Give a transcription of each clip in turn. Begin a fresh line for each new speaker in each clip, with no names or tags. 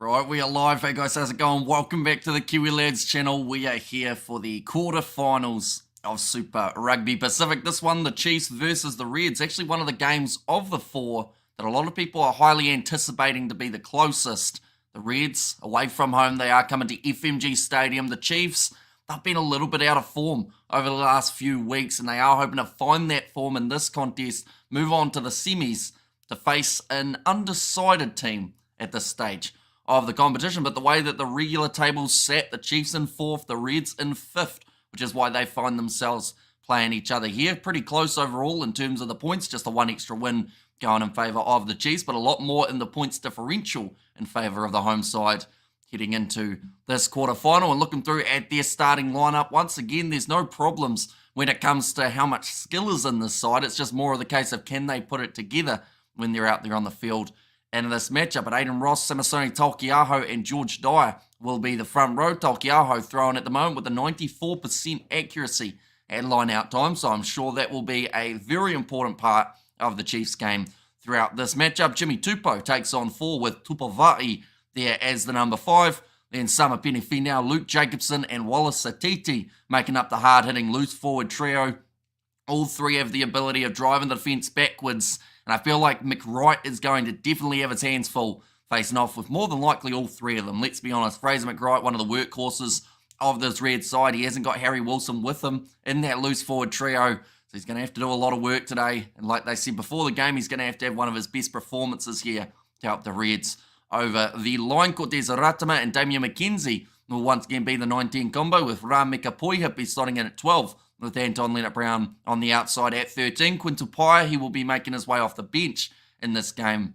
Right, we are live. Hey guys, how's it going? Welcome back to the Kiwi Lads channel. We are here for the quarterfinals of Super Rugby Pacific. This one, the Chiefs versus the Reds. Actually, one of the games of the four that a lot of people are highly anticipating to be the closest. The Reds, away from home, they are coming to FMG Stadium. The Chiefs, they've been a little bit out of form over the last few weeks, and they are hoping to find that form in this contest, move on to the semis to face an undecided team at this stage of the competition. But the way that the regular table's sat, the Chiefs in fourth, the Reds in fifth, which is why they find themselves playing each other here. Pretty close overall in terms of the points, just the one extra win going in favour of the Chiefs, but a lot more in the points differential in favour of the home side heading into this quarterfinal. And looking through at their starting lineup, once again, there's no problems when it comes to how much skill is in this side. It's just more of the case of can they put it together when they're out there on the field. And in this matchup, at Aiden Ross, Samasoni Taukeiaho, and George Dyer will be the front row. Taukeiaho throwing at the moment with a 94% accuracy at line-out time, so I'm sure that will be a very important part of the Chiefs game throughout this matchup. Jimmy Tupou takes on 4 with Tupavai there as the number 5. Then Sama Penifenau, Luke Jacobson, and Wallace Satiti making up the hard-hitting loose forward trio. All three have the ability of driving the defence backwards, and I feel like McWright is going to definitely have his hands full facing off with more than likely all three of them. Let's be honest, Fraser McWright, one of the workhorses of this Red side. He hasn't got Harry Wilson with him in that loose forward trio, so he's going to have to do a lot of work today. And like they said before the game, he's going to have one of his best performances here to help the Reds over the line. Cortez Ratama and Damien McKenzie will once again be the 19 combo, with Ram Mikapuiha be slotting in at 12, with Anton Leonard-Brown on the outside at 13. Quinton Paia, he will be making his way off the bench in this game,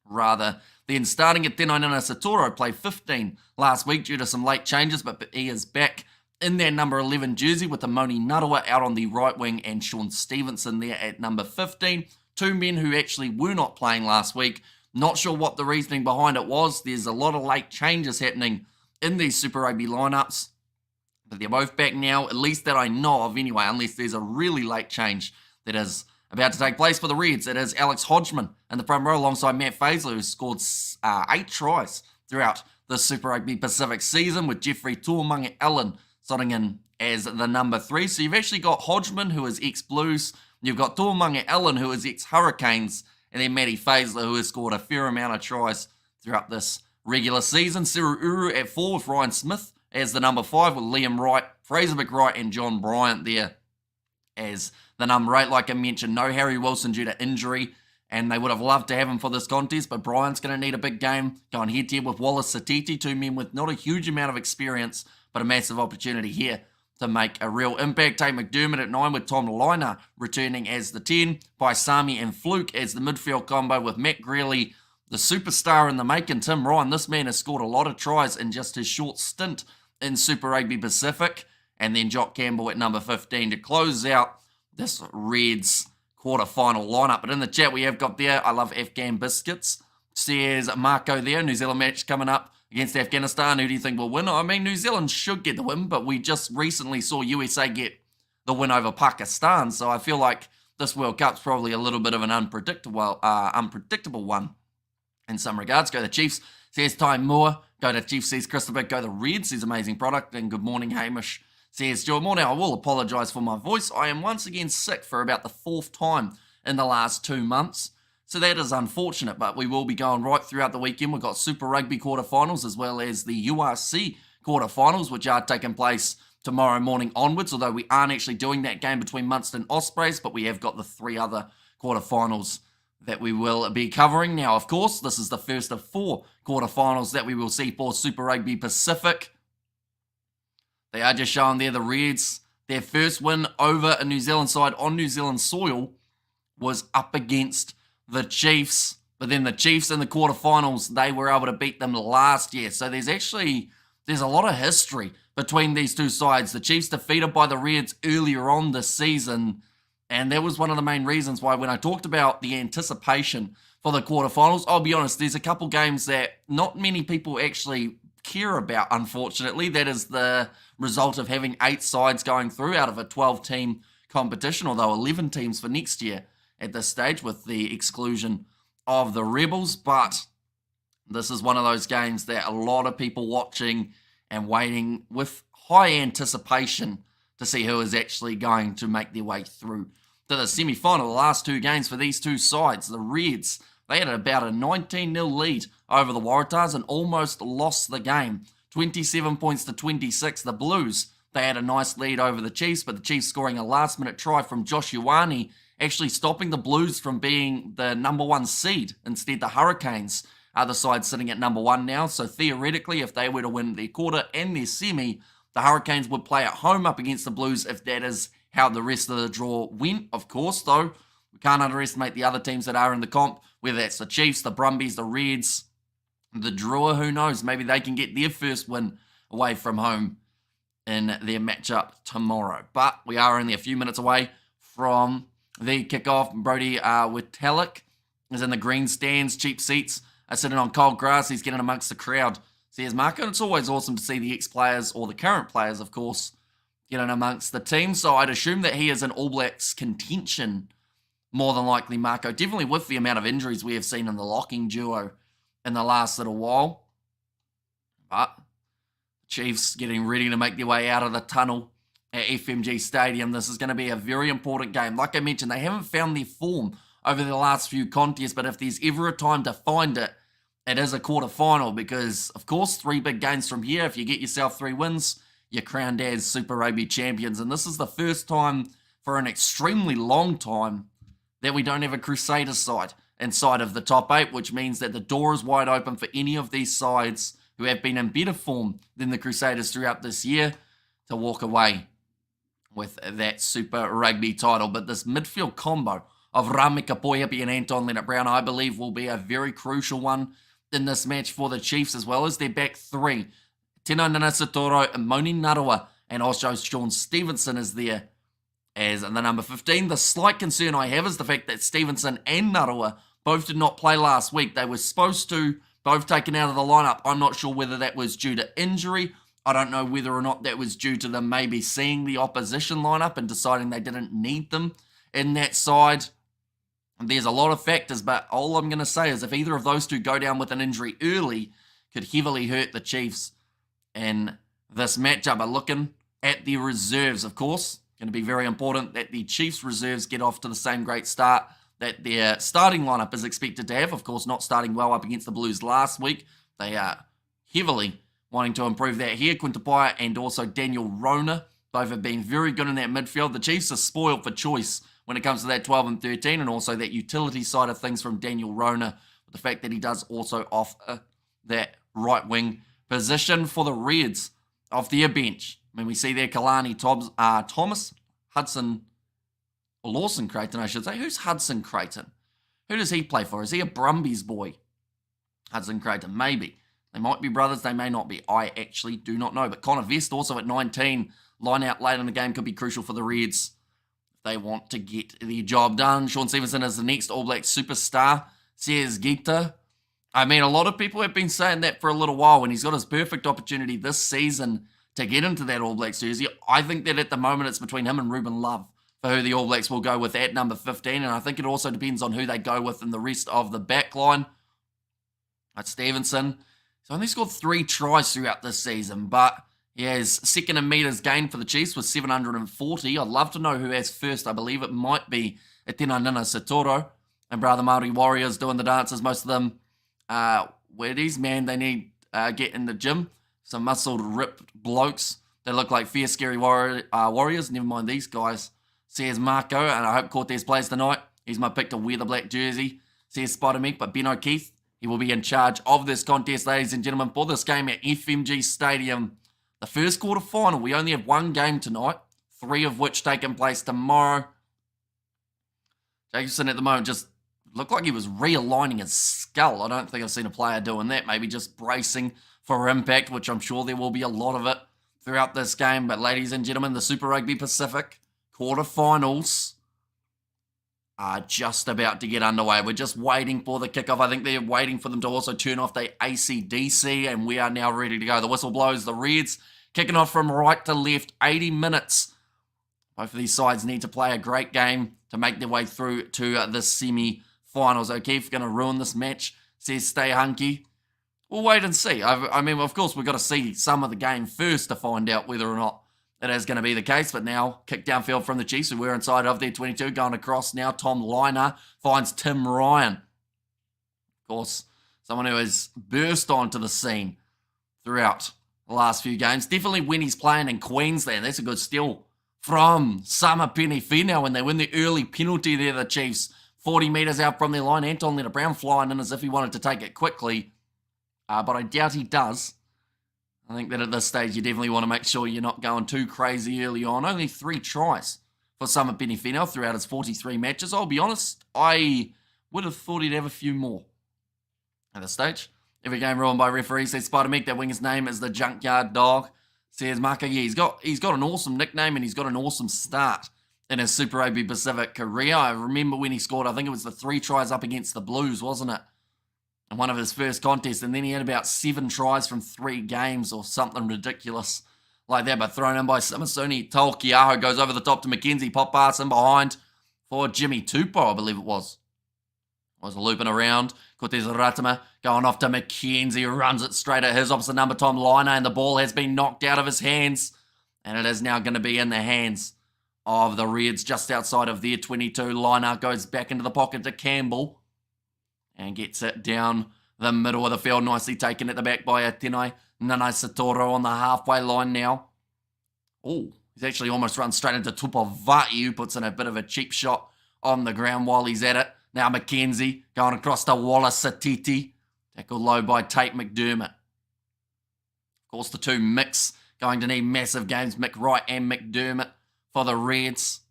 rather than starting at Tenainana Satoro, played 15 last week due to some late changes, but he is back in their number 11 jersey with the Moni Narawa out on the right wing and Sean Stevenson there at number 15. Two men who actually were not playing last week. Not sure what the reasoning behind it was. There's a lot of late changes happening in these Super Rugby lineups, but they're both back now, at least that I know of anyway, unless there's a really late change that is about to take place for the Reds. It is Alex Hodgman in the front row alongside Matt Faisler, who scored 8 tries throughout the Super Rugby Pacific season, with Jeffrey Tuamangi Allen slotting in as the number 3. So you've actually got Hodgman, who is ex-Blues, you've got Tuamangi Allen, who is ex-Hurricanes, and then Matty Faisler, who has scored a fair amount of tries throughout this regular season. Siru Uru at 4 with Ryan Smith as the number 5, with Liam Wright, Fraser McWright, and John Bryant there as the number 8. Like I mentioned, no Harry Wilson due to injury, and they would have loved to have him for this contest, but Bryant's going to need a big game going head-to-head with Wallace Satiti, two men with not a huge amount of experience, but a massive opportunity here to make a real impact. Tate McDermott at 9 with Tom Liner returning as the 10, Paisami and Fluke as the midfield combo, with Matt Greeley, the superstar in the making, Tim Ryan. This man has scored a lot of tries in just his short stint in Super Rugby Pacific, and then Jock Campbell at number 15 to close out this Reds quarter-final lineup. But in the chat we have got there, I love Afghan biscuits, says Marco there. New Zealand match coming up against Afghanistan. Who do you think will win? I mean, New Zealand should get the win, but we just recently saw USA get the win over Pakistan, so I feel like this World Cup's probably a little bit of an unpredictable one in some regards. Go the Chiefs, says Ty Moore. Go to Chiefs, says Christopher. Go the Reds, says amazing product. And good morning, Hamish, says Stuart Moore. Now, I will apologise for my voice. I am once again sick for about the 4th time in the last 2 months. So that is unfortunate, but we will be going right throughout the weekend. We've got Super Rugby quarterfinals as well as the URC quarterfinals, which are taking place tomorrow morning onwards, although we aren't actually doing that game between Munster and Ospreys, but we have got the 3 other quarterfinals that we will be covering. Now, of course, this is the first of 4 quarterfinals that we will see for Super Rugby Pacific. They are just showing there the Reds. Their first win over a New Zealand side on New Zealand soil was up against the Chiefs, but then the Chiefs in the quarterfinals, they were able to beat them last year. So there's a lot of history between these two sides. The Chiefs defeated by the Reds earlier on this season, and that was one of the main reasons why when I talked about the anticipation for the quarterfinals, I'll be honest, there's a couple games that not many people actually care about, unfortunately. That is the result of having 8 sides going through out of a 12-team competition, although 11 teams for next year at this stage with the exclusion of the Rebels. But This is one of those games that a lot of people watching and waiting with high anticipation to see who is actually going to make their way through to the semi-final. The last two games for these two sides, the Reds, they had about a 19-0 lead over the Waratahs and almost lost the game. 27 points to 26. The Blues, they had a nice lead over the Chiefs, but the Chiefs scoring a last-minute try from Josh Ioane, actually stopping the Blues from being the number one seed. Instead, the Hurricanes are the side sitting at number one now. So theoretically, if they were to win their quarter and their semi, the Hurricanes would play at home up against the Blues if that is how the rest of the draw went. Of course, though, we can't underestimate the other teams that are in the comp, whether that's the Chiefs, the Brumbies, the Reds, the Drua, who knows? Maybe they can get their first win away from home in their matchup tomorrow. But we are only a few minutes away from the kickoff. Brody Witalik is in the green stands, cheap seats, are sitting on cold grass. He's getting amongst the crowd. Says Marco, and it's always awesome to see the ex-players, or the current players, of course, getting amongst the team. So I'd assume that he is in All Blacks contention, more than likely, Marco. Definitely with the amount of injuries we have seen in the locking duo in the last little while. But Chiefs getting ready to make their way out of the tunnel at FMG Stadium. This is going to be a very important game. Like I mentioned, they haven't found their form over the last few contests, but if there's ever a time to find it, it is a quarterfinal because, of course, 3 big games from here. If you get yourself 3 wins, you're crowned as Super Rugby champions. And this is the first time for an extremely long time that we don't have a Crusaders side inside of the top 8, which means that the door is wide open for any of these sides who have been in better form than the Crusaders throughout this year to walk away with that Super Rugby title. But this midfield combo of Rami Kapoiapi and Anton Leonard-Brown, I believe, will be a very crucial one in this match for the Chiefs, as well as their back 3. Tino Nanasatoro, Moni Narua, and also Sean Stevenson is there as the number 15. The slight concern I have is the fact that Stevenson and Narua both did not play last week. They were supposed to, both taken out of the lineup. I'm not sure whether that was due to injury. I don't know whether or not that was due to them maybe seeing the opposition lineup and deciding they didn't need them in that side. There's a lot of factors, but all I'm going to say is if either of those two go down with an injury early, could heavily hurt the Chiefs in this matchup. But looking at the reserves, of course, going to be very important that the Chiefs reserves get off to the same great start that their starting lineup is expected to have. Of course, not starting well up against the Blues last week. They are heavily wanting to improve that here. Quintapaya and also Daniel Rona both have been very good in that midfield. The Chiefs are spoiled for choice when it comes to that 12 and 13, and also that utility side of things from Daniel Rona, with the fact that he does also offer that right wing position for the Reds off their bench. I mean, we see there Kalani Thomas, Hudson, or Lawson Creighton, I should say. Who's Hudson Creighton? Who does he play for? Is he a Brumbies boy? Hudson Creighton, maybe. They might be brothers, they may not be. I actually do not know. But Connor Vest also at 19, line out late in the game could be crucial for the Reds. They want to get the job done. Sean Stevenson is the next All Black superstar, says Gita. I mean, a lot of people have been saying that for a little while, and he's got his perfect opportunity this season to get into that All Blacks jersey. I think that at the moment it's between him and Ruben Love for who the All Blacks will go with at number 15, and I think it also depends on who they go with in the rest of the back line. That's Stevenson. He's only scored 3 tries throughout this season, but he has second in metres gained for the Chiefs with 740. I'd love to know who has first. I believe it might be Etena Nina Satoro and Brother Māori Warriors doing the dances. Most of them weirdies, man. They need get in the gym. Some muscled, ripped blokes. They look like fierce, scary warriors. Never mind these guys. Says Marco, and I hope Cortez plays tonight. He's my pick to wear the black jersey. Says Spider-Meek, but Ben O'Keefe, he will be in charge of this contest, ladies and gentlemen, for this game at FMG Stadium. The first quarter final, we only have 1 game tonight, 3 of which taking place tomorrow. Jacobson at the moment just looked like he was realigning his skull. I don't think I've seen a player doing that. Maybe just bracing for impact, which I'm sure there will be a lot of it throughout this game. But ladies and gentlemen, the Super Rugby Pacific quarterfinals are just about to get underway. We're just waiting for the kickoff. I think they're waiting for them to also turn off the AC/DC, and we are now ready to go. The whistle blows. The Reds kicking off from right to left, 80 minutes. Both of these sides need to play a great game to make their way through to the semi-finals. O'Keefe going to ruin this match, says Stay Hunky. we'll wait and see. I mean, of course, we've got to see some of the game first to find out whether or not it is going to be the case. But now, kick downfield from the Chiefs, who were inside of their 22, going across now. Tom Liner finds Tim Ryan. Of course, someone who has burst onto the scene throughout the last few games. Definitely when he's playing in Queensland. That's a good steal from Sama Penifina when they win the early penalty there, the Chiefs. 40 metres out from their line. Anton Litter-Brown flying in as if he wanted to take it quickly. But I doubt he does. I think that at this stage you definitely want to make sure you're not going too crazy early on. Only 3 tries for Sama Penifina throughout his 43 matches. I'll be honest, I would have thought he'd have a few more at this stage. Every game ruined by referees. Says Spider Meek, that winger's name is the Junkyard Dog. Says Marco, yeah, he's got an awesome nickname and he's got an awesome start in his Super Rugby Pacific career. I remember when he scored, I think it was the 3 tries up against the Blues, wasn't it? In one of his first contests, and then he had about 7 tries from 3 games or something ridiculous like that, but thrown in by Samasoni. Tolkiaho goes over the top to McKenzie, pop pass in behind for Jimmy Tupou, I believe it was. Was looping around. Cortez Ratima going off to McKenzie, who runs it straight at his opposite number, Tom Liner, and the ball has been knocked out of his hands, and it is now going to be in the hands of the Reds just outside of their 22. Liner goes back into the pocket to Campbell and gets it down the middle of the field, nicely taken at the back by Atenai Nanai Satoro on the halfway line now. Oh, he's actually almost run straight into Tupavai, who puts in a bit of a cheap shot on the ground while he's at it. Now McKenzie going across to Wallace Satiti. Tackled low by Tate McDermott. Of course, the 2 Micks going to need massive games, Mick Wright and McDermott for the Reds.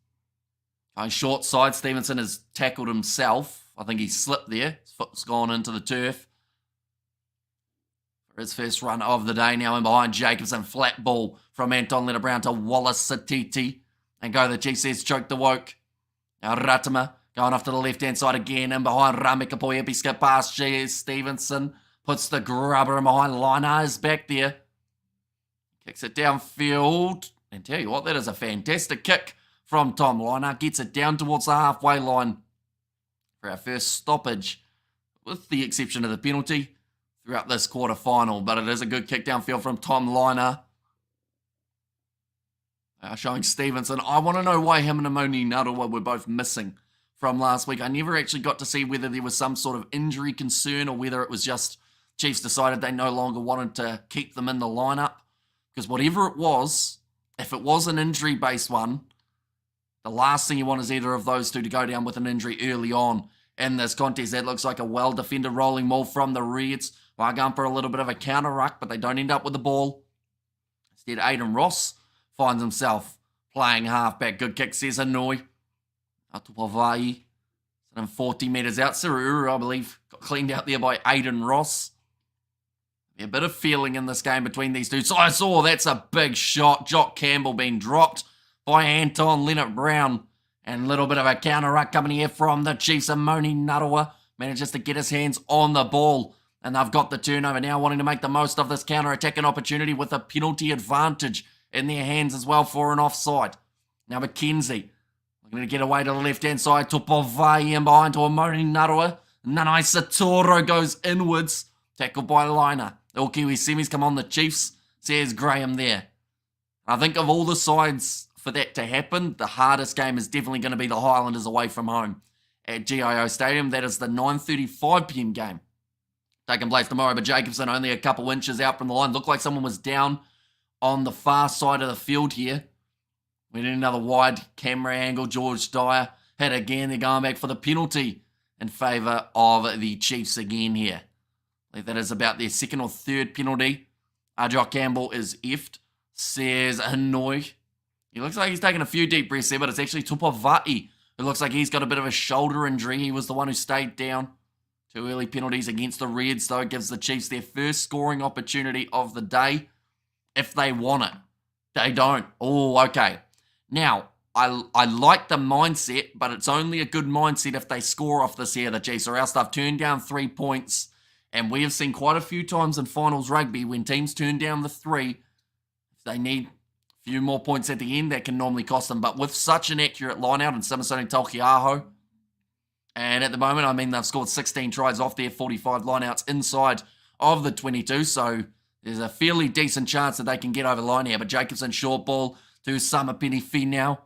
Going short side, Stevenson has tackled himself. I think he slipped there. His foot's gone into the turf. For his first run of the day now in behind Jacobson. Flat ball from Anton Litter-Brown to Wallace Satiti. And go the Chiefs, says choke the woke. Now Ratima going off to the left-hand side again, and behind Ramikapoy, epi skip past Stevenson. Puts the grubber in behind. Liner is back there. Kicks it downfield. And tell you what, that is a fantastic kick from Tom Liner. Gets it down towards the halfway line for our first stoppage, with the exception of the penalty, throughout this quarter final. But it is a good kick downfield from Tom Liner. Showing Stevenson. I want to know why him and Amoni Narawa were both missing from last week. I never actually got to see whether there was some sort of injury concern or whether it was just Chiefs decided they no longer wanted to keep them in the lineup. Because whatever it was, if it was an injury-based one, the last thing you want is either of those two to go down with an injury early on in this contest. That looks like a well-defended rolling ball from the Reds. We're going for a little bit of a counter-ruck, but they don't end up with the ball. Instead, Aidan Ross finds himself playing halfback. Good kick, says Hanoi. Atupavai. And 40 metres out. Saruru, I believe, got cleaned out there by Aidan Ross. A bit of feeling in this game between these two. So I saw that's a big shot. Jock Campbell being dropped by Anton Litter-Brown. And a little bit of a counter-ruck coming here from the Chiefs. Amoni Narawa manages to get his hands on the ball. And they've got the turnover now, wanting to make the most of this counter-attacking opportunity with a penalty advantage in their hands as well for an offside. Now McKenzie looking to get away to the left-hand side. Tupovai in behind to Amoni Narawa. Nanai Satoro goes inwards. Tackled by Liner. All Kiwi semis come on the Chiefs, says Graham there. I think of all the sides for that to happen, the hardest game is definitely going to be the Highlanders away from home at GIO Stadium. That is the 9:35 p.m. game taking place tomorrow. But Jacobson only a couple inches out from the line. Looked like someone was down on the far side of the field here. We need another wide camera angle. George Dyer hit again. They're going back for the penalty in favour of the Chiefs again here. I think that is about their second or third penalty. Jock Campbell is effed, says Hanoi. He looks like he's taking a few deep breaths there, but it's actually Tupavai. It looks like he's got a bit of a shoulder injury. He was the one who stayed down. 2 early penalties against the Reds, though. It gives the Chiefs their first scoring opportunity of the day, if they want it. They don't. Oh, okay. Now, I like the mindset, but it's only a good mindset if they score off this here, the Chiefs, or else they've turned down 3 points. And we have seen quite a few times in finals rugby when teams turn down the 3, if they need a few more points at the end, that can normally cost them. But with such an accurate line-out and Samasoni Tolkiaho, and at the moment, I mean, they've scored 16 tries off their 45 line-outs inside of the 22, so there's a fairly decent chance that they can get over the line here. But Jacobson, short ball to Samapeni Finau.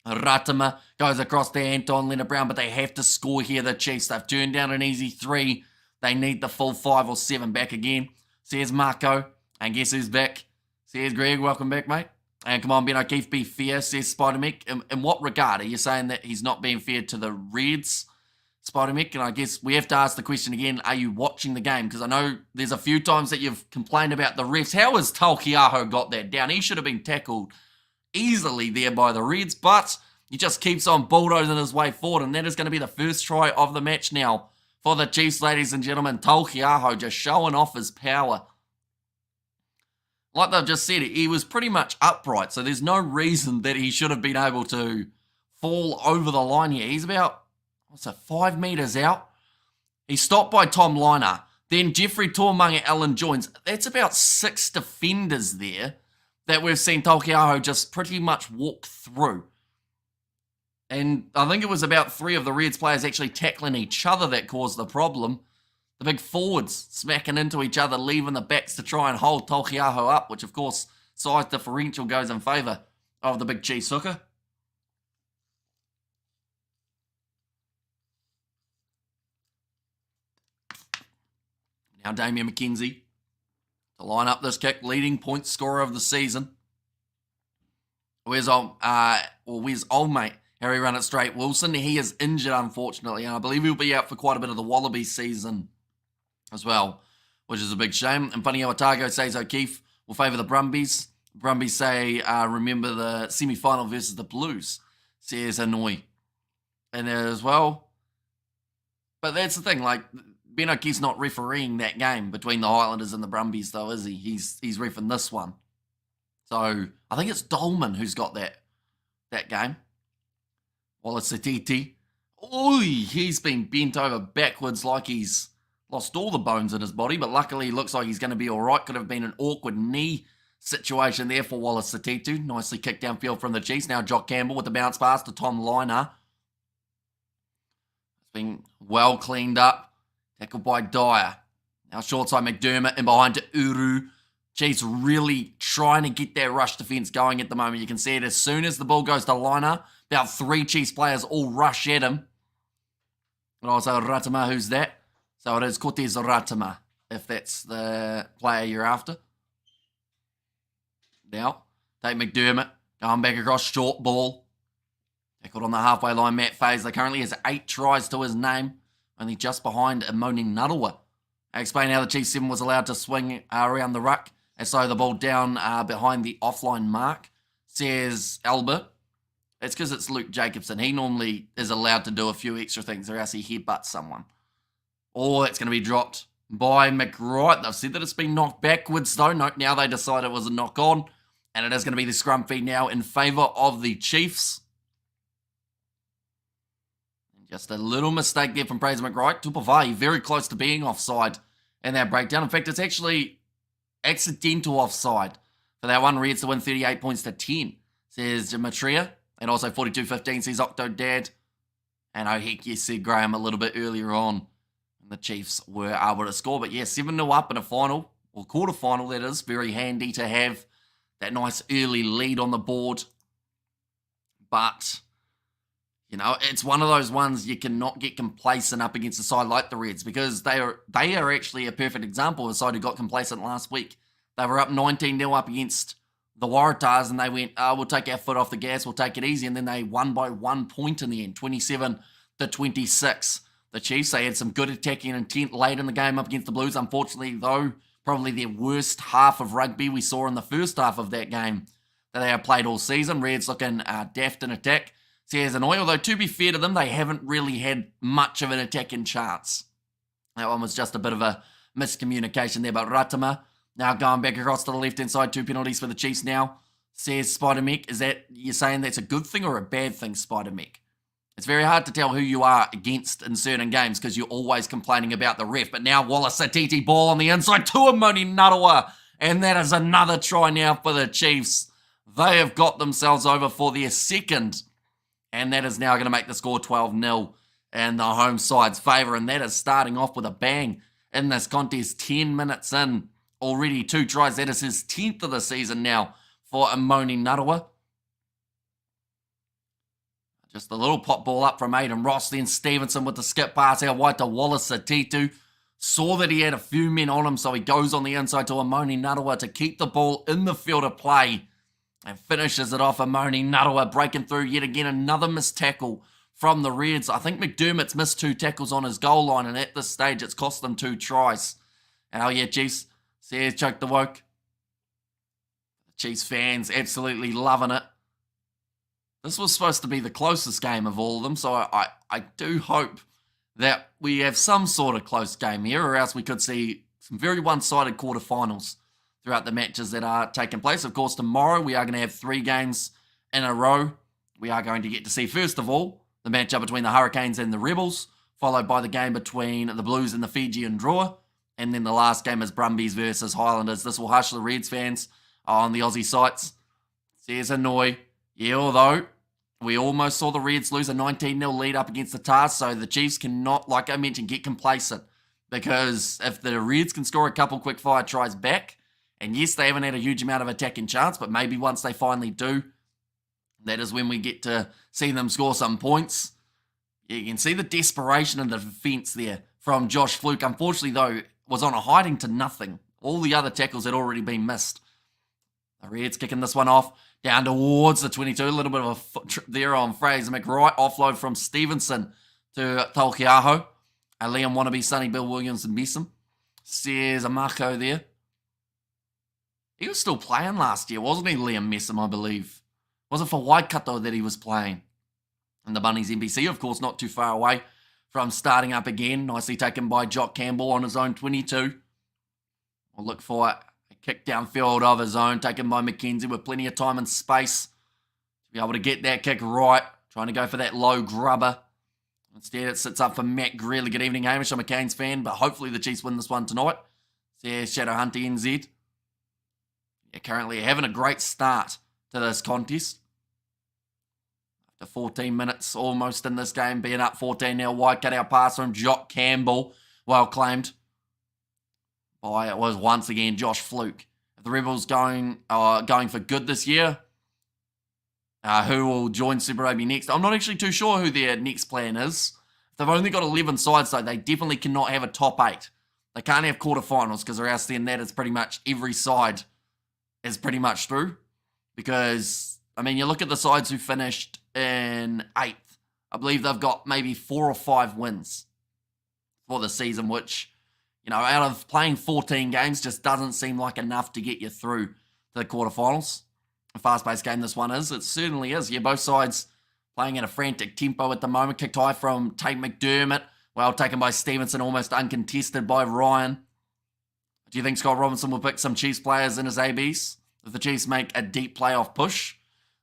Ratama goes across to Anton Leonard-Brown, but they have to score here, the Chiefs. They've turned down an easy 3. They need the full 5 or 7 back again. Says Marco, and guess who's back? Says Greg, welcome back, mate. And come on, Ben O'Keefe, be fair, says Spider-Mick. In what regard? Are you saying that he's not being fair to the Reds, Spider-Mick? And I guess we have to ask the question again, are you watching the game? Because I know there's a few times that you've complained about the refs. How has Taukiaho got that down? He should have been tackled easily there by the Reds, but he just keeps on bulldozing his way forward, and that is going to be the first try of the match now for the Chiefs, ladies and gentlemen. Taukiaho just showing off his power. Like they've just said, he was pretty much upright, so there's no reason that he should have been able to fall over the line here. He's about, 5 metres out. He's stopped by Tom Liner. Then Jeffrey Tormunga, Alan joins. That's about 6 defenders there that we've seen Taukiaho just pretty much walk through. And I think it was about 3 of the Reds players actually tackling each other that caused the problem. The big forwards smacking into each other, leaving the backs to try and hold Taukiaho up, which of course, size differential goes in favour of the big Chiefs hooker. Now Damian McKenzie to line up this kick, leading point scorer of the season. Where's old mate Harry Run It Straight Wilson? He is injured, unfortunately, and I believe he'll be out for quite a bit of the Wallabies season as well, which is a big shame. And Funny Otago says O'Keefe will favour the Brumbies. Brumbies say, remember the semi-final versus the Blues, says Hanoi. And as well, but that's the thing, like, Ben O'Keefe's not refereeing that game between the Highlanders and the Brumbies, though, is he? He's reffing this one. So I think it's Dolman who's got that game. Wallace Satiti. Ooh, he's been bent over backwards like he's lost all the bones in his body, but luckily he looks like he's going to be all right. Could have been an awkward knee situation there for Wallace Satitu. Nicely kicked downfield from the Chiefs. Now Jock Campbell with the bounce pass to Tom Liner. It's been well cleaned up. Tackled by Dyer. Now short side McDermott and behind to Uru. Chiefs really trying to get their rush defence going at the moment. You can see it as soon as the ball goes to Liner. About 3 Chiefs players all rush at him. And also Ratama, who's that? So it is Cortez Ratama, if that's the player you're after. Now, take McDermott. Going back across, short ball. Tackled on the halfway line, Matt Faisler currently has 8 tries to his name. Only just behind Imoni Narawa. I explain how the Chiefs 7 was allowed to swing around the ruck and slow the ball down behind the offline mark, says Albert. It's because it's Luke Jacobson. He normally is allowed to do a few extra things or else he headbutts someone. Or it's going to be dropped by McWright. They've said that it's been knocked backwards though. No, now they decide it was a knock on. And it is going to be the scrum feed now in favour of the Chiefs. Just a little mistake there from Fraser McWright. Tupavai very close to being offside in that breakdown. In fact, it's actually accidental offside for that one. Reds to win 38 points to 10, says Demetria. And also 42-15 says Octo Dad. And oh heck yes, said Graham a little bit earlier on. And the Chiefs were able to score. But yeah, 7-0 up in a final, or quarter final that is. Very handy to have that nice early lead on the board. But you know, it's one of those ones you cannot get complacent up against a side like the Reds, because they are actually a perfect example of a side who got complacent last week. They were up 19-0 up against the Waratahs, and they went, we'll take our foot off the gas, we'll take it easy, and then they won by 1 point in the end, 27-26. The Chiefs, they had some good attacking intent late in the game up against the Blues. Unfortunately, though, probably their worst half of rugby we saw in the first half of that game that they have played all season. Reds looking daft in attack. Says Hanoi, although to be fair to them, they haven't really had much of an attacking chance. That one was just a bit of a miscommunication there, but Ratama now going back across to the left-hand side, 2 penalties for the Chiefs now, says Spider-Mick. Is that, you're saying that's a good thing or a bad thing, Spider-Mick? It's very hard to tell who you are against in certain games because you're always complaining about the ref, but now Wallace Satiti ball on the inside to Imoni Narawa, and that is another try now for the Chiefs. They have got themselves over for their second. And that is now going to make the score 12-0 in the home side's favour. And that is starting off with a bang. in this contest. 10 minutes in, already 2 tries. That is his 10th of the season now for Amoni Narawa. Just a little pop ball up from Aidan Ross. Then Stevenson with the skip pass out wide to Wallace Satitu. Saw that he had a few men on him, so he goes on the inside to Amoni Narawa to keep the ball in the field of play. And finishes it off. Amoni Narawa breaking through yet again. Another missed tackle from the Reds. I think McDermott's missed 2 tackles on his goal line, and at this stage it's cost them 2 tries. And oh yeah, Chiefs, Sears choked the woke. The Chiefs fans absolutely loving it. This was supposed to be the closest game of all of them, so I do hope that we have some sort of close game here, or else we could see some very one-sided quarterfinals throughout the matches that are taking place. Of course, tomorrow we are going to have 3 games in a row. We are going to get to see, first of all, the matchup between the Hurricanes and the Rebels, followed by the game between the Blues and the Fijian Drua, and then the last game is Brumbies versus Highlanders. This will hush the Reds fans on the Aussie sites. Says Hanoi. Yeah, although we almost saw the Reds lose a 19-0 lead up against the Tars, so the Chiefs cannot, like I mentioned, get complacent. Because if the Reds can score a couple quick-fire tries back, and yes, they haven't had a huge amount of attacking chance, but maybe once they finally do, that is when we get to see them score some points. You can see the desperation in the defence there from Josh Fluke. Unfortunately, though, was on a hiding to nothing. All the other tackles had already been missed. The Reds kicking this one off down towards the 22. A little bit of a foot trip there on Fraser McWright. Offload from Stevenson to Taukiaho. Liam Wannabe, Sonny Bill Williams and Messam. Says Amako there. He was still playing last year, wasn't he, Liam Messam, I believe? Was it for Waikato that he was playing? And the Bunnies NBC, of course, not too far away from starting up again. Nicely taken by Jock Campbell on his own 22. We'll look for a kick downfield of his own, taken by McKenzie with plenty of time and space to be able to get that kick right. Trying to go for that low grubber. Instead, it sits up for Matt Greeley. Good evening, Hamish. I'm a Canes fan, but hopefully the Chiefs win this one tonight. There's Shadow Hunter NZ. Yeah, currently having a great start to this contest. After 14 minutes almost in this game, being up 14-0, wide cut-out pass from Jock Campbell. Well claimed by, it was once again Josh Fluke. If the Rebels going for good this year, who will join Super Rugby next? I'm not actually too sure who their next plan is. They've only got 11 sides, so they definitely cannot have a top 8. They can't have quarterfinals, because or else then that is pretty much every side is pretty much through. Because, I mean, you look at the sides who finished in 8th. I believe they've got maybe 4 or 5 wins for the season, which, you know, out of playing 14 games just doesn't seem like enough to get you through to the quarterfinals. A fast-paced game this one is. It certainly is. Yeah, both sides playing at a frantic tempo at the moment. Kicked high from Tate McDermott. Well taken by Stevenson, almost uncontested by Ryan. Do you think Scott Robinson will pick some Chiefs players in his ABs if the Chiefs make a deep playoff push?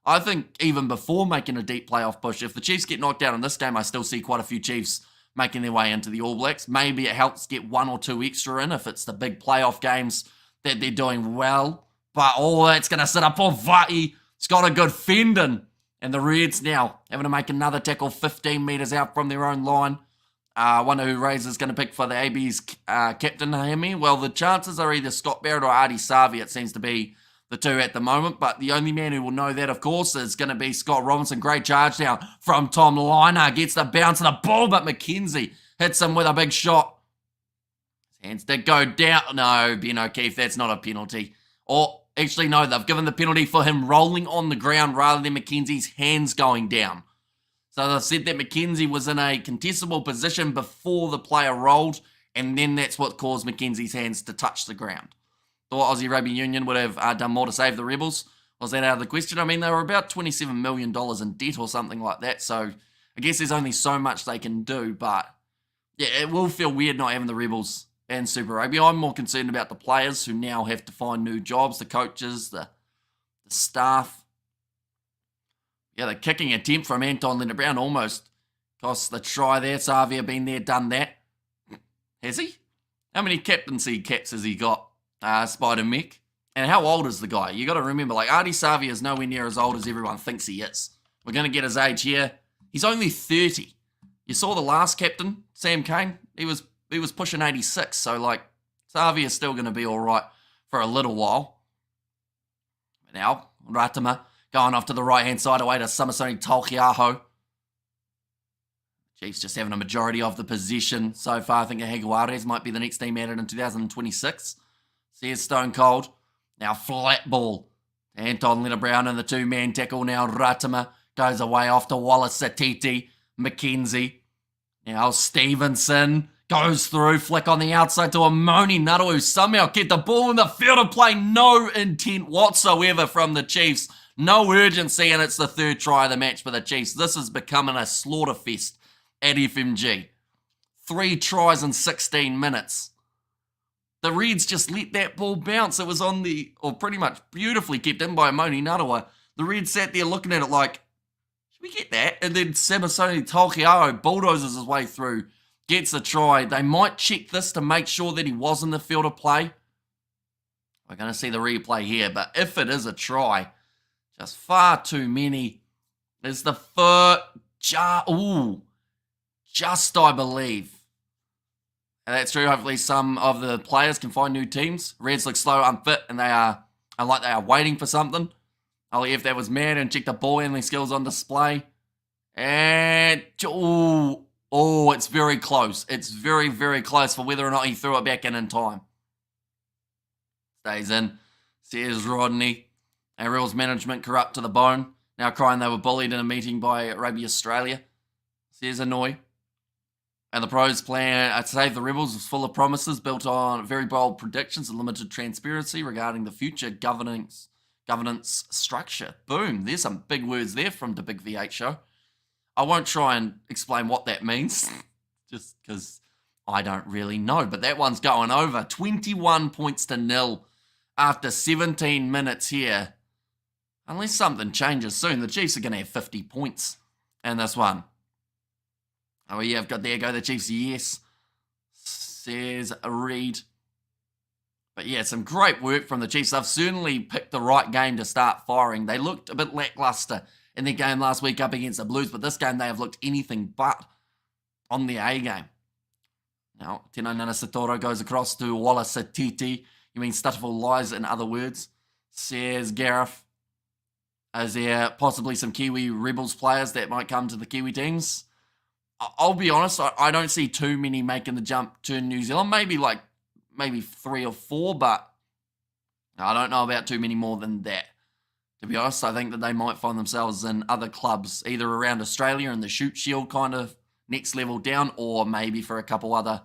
I think even before making a deep playoff push, if the Chiefs get knocked out in this game, I still see quite a few Chiefs making their way into the All Blacks. Maybe it helps get 1 or 2 extra in if it's the big playoff games that they're doing well. But, that's going to sit up for Va'i. It's got a good fending. And the Reds now having to make another tackle 15 metres out from their own line. Wonder who Razor's going to pick for the AB's captain, Naomi. Well, the chances are either Scott Barrett or Artie Savi. It seems to be the two at the moment. But the only man who will know that, of course, is going to be Scott Robinson. Great charge down from Tom Liner. Gets the bounce of the ball, but McKenzie hits him with a big shot. His hands did go down. No, Ben O'Keefe, that's not a penalty. Or, actually, no, they've given the penalty for him rolling on the ground rather than McKenzie's hands going down. So they've said that McKenzie was in a contestable position before the player rolled, and then that's what caused McKenzie's hands to touch the ground. Thought Aussie Rugby Union would have done more to save the Rebels. Was that out of the question? I mean, they were about $27 million in debt or something like that, so I guess there's only so much they can do, but yeah, it will feel weird not having the Rebels in Super Rugby. I'm more concerned about the players who now have to find new jobs, the coaches, the staff. Yeah, the kicking attempt from Anton Linder-Brown almost cost the try there. Savia been there, done that. Has he? How many captaincy caps has he got, Spider Mick? And how old is the guy? You got to remember, like, Artie Savia is nowhere near as old as everyone thinks he is. We're going to get his age here. He's only 30. You saw the last captain, Sam Cane? He was he was pushing 86. So, like, Xavier's still going to be all right for a little while. Now, Ratama going off to the right-hand side away to Samasoni Taukiaho. Chiefs just having a majority of the possession so far. I think Higuares might be the next team added in 2026. Here's Stone Cold. Now flat ball. Anton Leonard Brown in the two-man tackle. Now Ratama goes away off to Wallace Satiti. McKenzie. Now Stevenson goes through. Flick on the outside to Amoni Nuttall, who somehow kept the ball in the field of play. No intent whatsoever from the Chiefs. No urgency, and it's the third try of the match for the Chiefs. This is becoming a slaughter fest at FMG. 3 tries in 16 minutes. The Reds just let that ball bounce. It was on or pretty much beautifully kept in by Amoni Nuttall. The Reds sat there looking at it like, should we get that? And then Samasoni Taukiao bulldozes his way through, gets the try. They might check this to make sure that he was in the field of play. We're going to see the replay here, but if it is a try, just far too many. There's the just I believe. And that's true. Hopefully some of the players can find new teams. Reds look slow, unfit, and they are waiting for something. Ollie, if that was mad, and check the ball handling skills on display. And, it's very close. It's very, very close for whether or not he threw it back in time. Stays in. Says Rodney. Ariel's management corrupt to the bone. Now crying they were bullied in a meeting by Rugby Australia. Says Annoy. And the pros plan to save the Rebels was full of promises built on very bold predictions and limited transparency regarding the future governance structure. Boom. There's some big words there from the Big V8 show. I won't try and explain what that means, just because I don't really know. But that one's going over. 21 points to 0 after 17 minutes here. Unless something changes soon, the Chiefs are going to have 50 points in this one. Oh, yeah, there go the Chiefs. Yes, says Reed. But yeah, some great work from the Chiefs. They've certainly picked the right game to start firing. They looked a bit lackluster in their game last week up against the Blues, but this game they have looked anything but on their A game. Now, Tino Nanasatoro goes across to Wallace Satiti. You mean Stutterful lies, in other words, says Gareth. Is there possibly some Kiwi Rebels players that might come to the Kiwi teams? I'll be honest, I don't see too many making the jump to New Zealand. Maybe 3 or 4, but I don't know about too many more than that. To be honest, I think that they might find themselves in other clubs, either around Australia in the Shoot Shield kind of next level down, or maybe for a couple other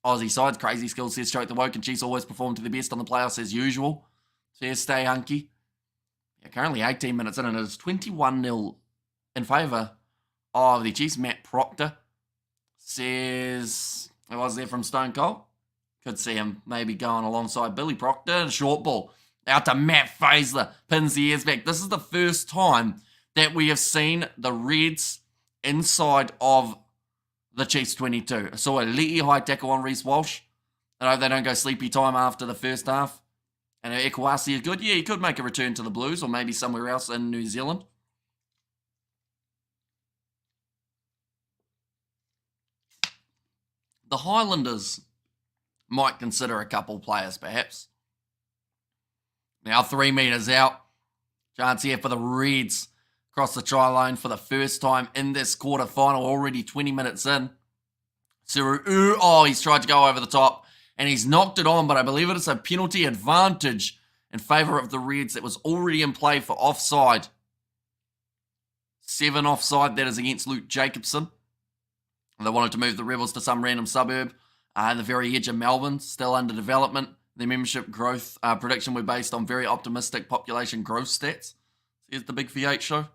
Aussie sides. Crazy Skills says Stroke the Woke and Chiefs always perform to the best on the playoffs as usual. Says Stay Hunky. Yeah, currently 18 minutes in and it's 21-0 in favour of the Chiefs. Matt Proctor says, I was there from Stone Cold. Could see him maybe going alongside Billy Proctor. Short ball out to Matt Faisler. Pins the ears back. This is the first time that we have seen the Reds inside of the Chiefs 22. I saw a Le'i high tackle on Reece Walsh. I hope they don't go sleepy time after the first half. And Ekwasi is good. Yeah, he could make a return to the Blues or maybe somewhere else in New Zealand. The Highlanders might consider a couple players, perhaps. Now 3 metres out. Chance here for the Reds. Across the try line for the first time in this quarter final. Already 20 minutes in. Suru, he's tried to go over the top. And he's knocked it on, but I believe it is a penalty advantage in favour of the Reds that was already in play for offside. 7 offside, that is against Luke Jacobson. They wanted to move the Rebels to some random suburb at the very edge of Melbourne, still under development. Their membership growth prediction were based on very optimistic population growth stats. Here's the Big V8 show.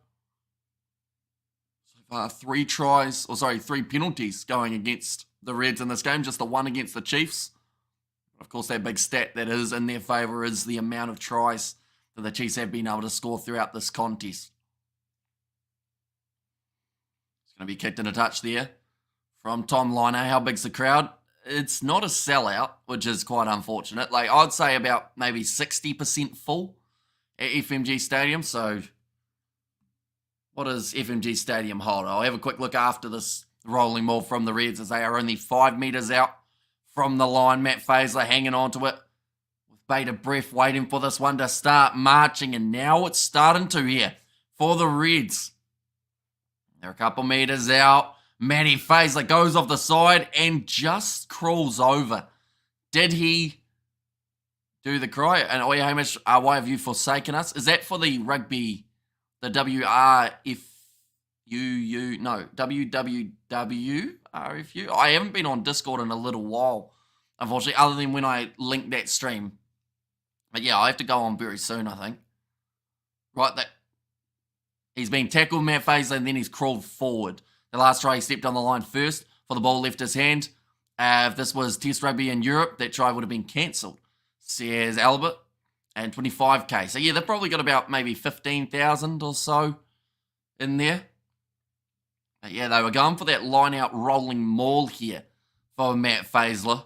So far, 3 penalties going against the Reds in this game, just the 1 against the Chiefs. Of course, that big stat that is in their favour is the amount of tries that the Chiefs have been able to score throughout this contest. It's going to be kicked in a touch there from Tom Liner. How big's the crowd? It's not a sellout, which is quite unfortunate. I'd say about maybe 60% full at FMG Stadium. So what does FMG Stadium hold? I'll have a quick look after this rolling ball from the Reds as they are only 5 metres out from the line. Matt Faisler hanging on to it with bated breath, waiting for this one to start marching. And now it's starting to here for the Reds. They're a couple meters out. Matty Faisler goes off the side and just crawls over. Did he do the cry? And Oi Hamish, why have you forsaken us? Is that for the rugby, the WWWRFU? I haven't been on Discord in a little while, unfortunately, other than when I linked that stream. But yeah, I have to go on very soon, I think. Right, that he's been tackled, Matt Faisler, and then he's crawled forward. The last try, he stepped on the line first for the ball left his hand. If this was Test Rugby in Europe, that try would have been cancelled, says Albert, and 25k. So yeah, they've probably got about maybe 15,000 or so in there. But yeah, they were going for that line-out rolling maul here for Matt Faisler.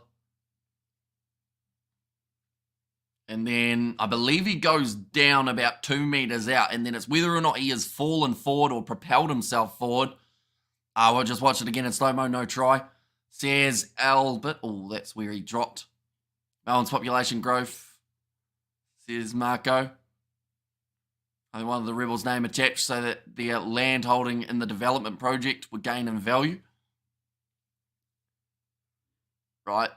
And then I believe he goes down about 2 meters out, and then it's whether or not he has fallen forward or propelled himself forward. We'll just watch it again in slow-mo, no try. Says Albert. Oh, that's where he dropped. Melbourne's population growth, says Marco. I think one of the Rebels' name attached so that their land holding in the development project would gain in value. Right.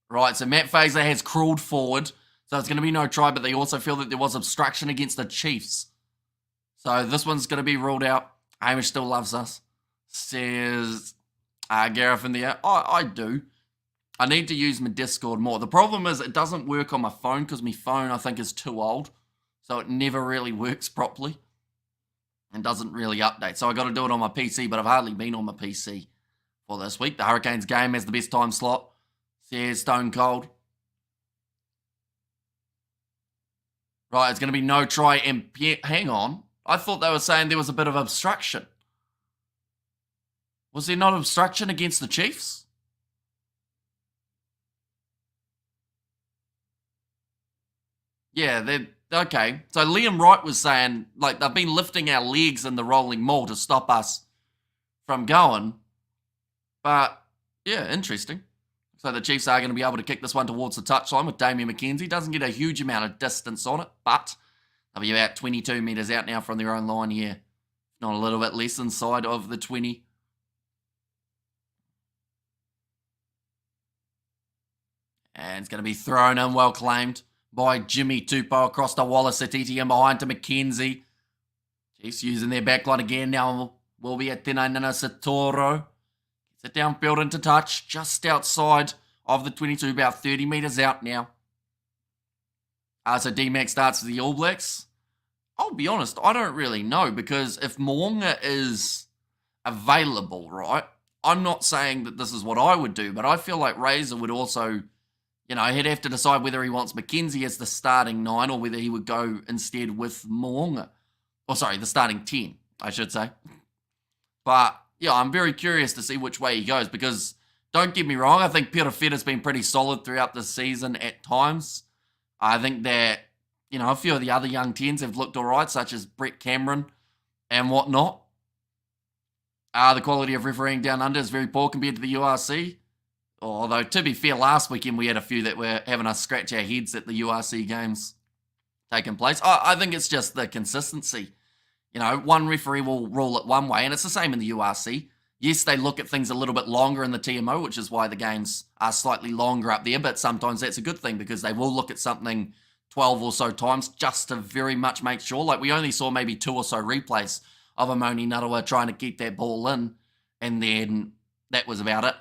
Right, so Matt Faisler has crawled forward, so it's going to be no try, but they also feel that there was obstruction against the Chiefs. So this one's going to be ruled out. Hamish still loves us, says Gareth in there. I do. I need to use my Discord more. The problem is it doesn't work on my phone because my phone, I think, is too old. So it never really works properly and doesn't really update. So I got to do it on my PC, but I've hardly been on my PC for this week. The Hurricanes game has the best time slot, says Stone Cold. Right, it's going to be no try. And hang on. I thought they were saying there was a bit of obstruction. Was there not obstruction against the Chiefs? Yeah, they're okay. So Liam Wright was saying, like, they've been lifting our legs in the rolling maul to stop us from going. But, yeah, interesting. So the Chiefs are going to be able to kick this one towards the touchline with Damien McKenzie. Doesn't get a huge amount of distance on it, but they'll be about 22 metres out now from their own line here. Not a little bit less inside of the 20. And it's going to be thrown in, well claimed by Jimmy Tupou across to Wallace Atiti and behind to McKenzie. Chiefs using their backline again. Now will be at Tena Nana Satoro. Gets it downfield into touch, just outside of the 22, about 30 metres out now. So D-Mac starts with the All Blacks. I'll be honest, I don't really know, because if Moonga is available, right, I'm not saying that this is what I would do, but I feel like Razor would also, you know, he'd have to decide whether he wants McKenzie as the starting 9 or whether he would go instead with Moonga. Or sorry, the starting 10, I should say. But, yeah, I'm very curious to see which way he goes, because don't get me wrong, I think Peter Fed has been pretty solid throughout the season at times. I think that, you know, a few of the other young 10s have looked all right, such as Brett Cameron and whatnot. The quality of refereeing down under is very poor compared to the URC. Although, to be fair, last weekend we had a few that were having us scratch our heads at the URC games taking place. I think it's just the consistency. You know, one referee will rule it one way, and it's the same in the URC. Yes, they look at things a little bit longer in the TMO, which is why the games are slightly longer up there, but sometimes that's a good thing because they will look at something 12 or so times just to very much make sure. Like, we only saw maybe 2 or so replays of Amoni Narawa trying to get that ball in, and then that was about it.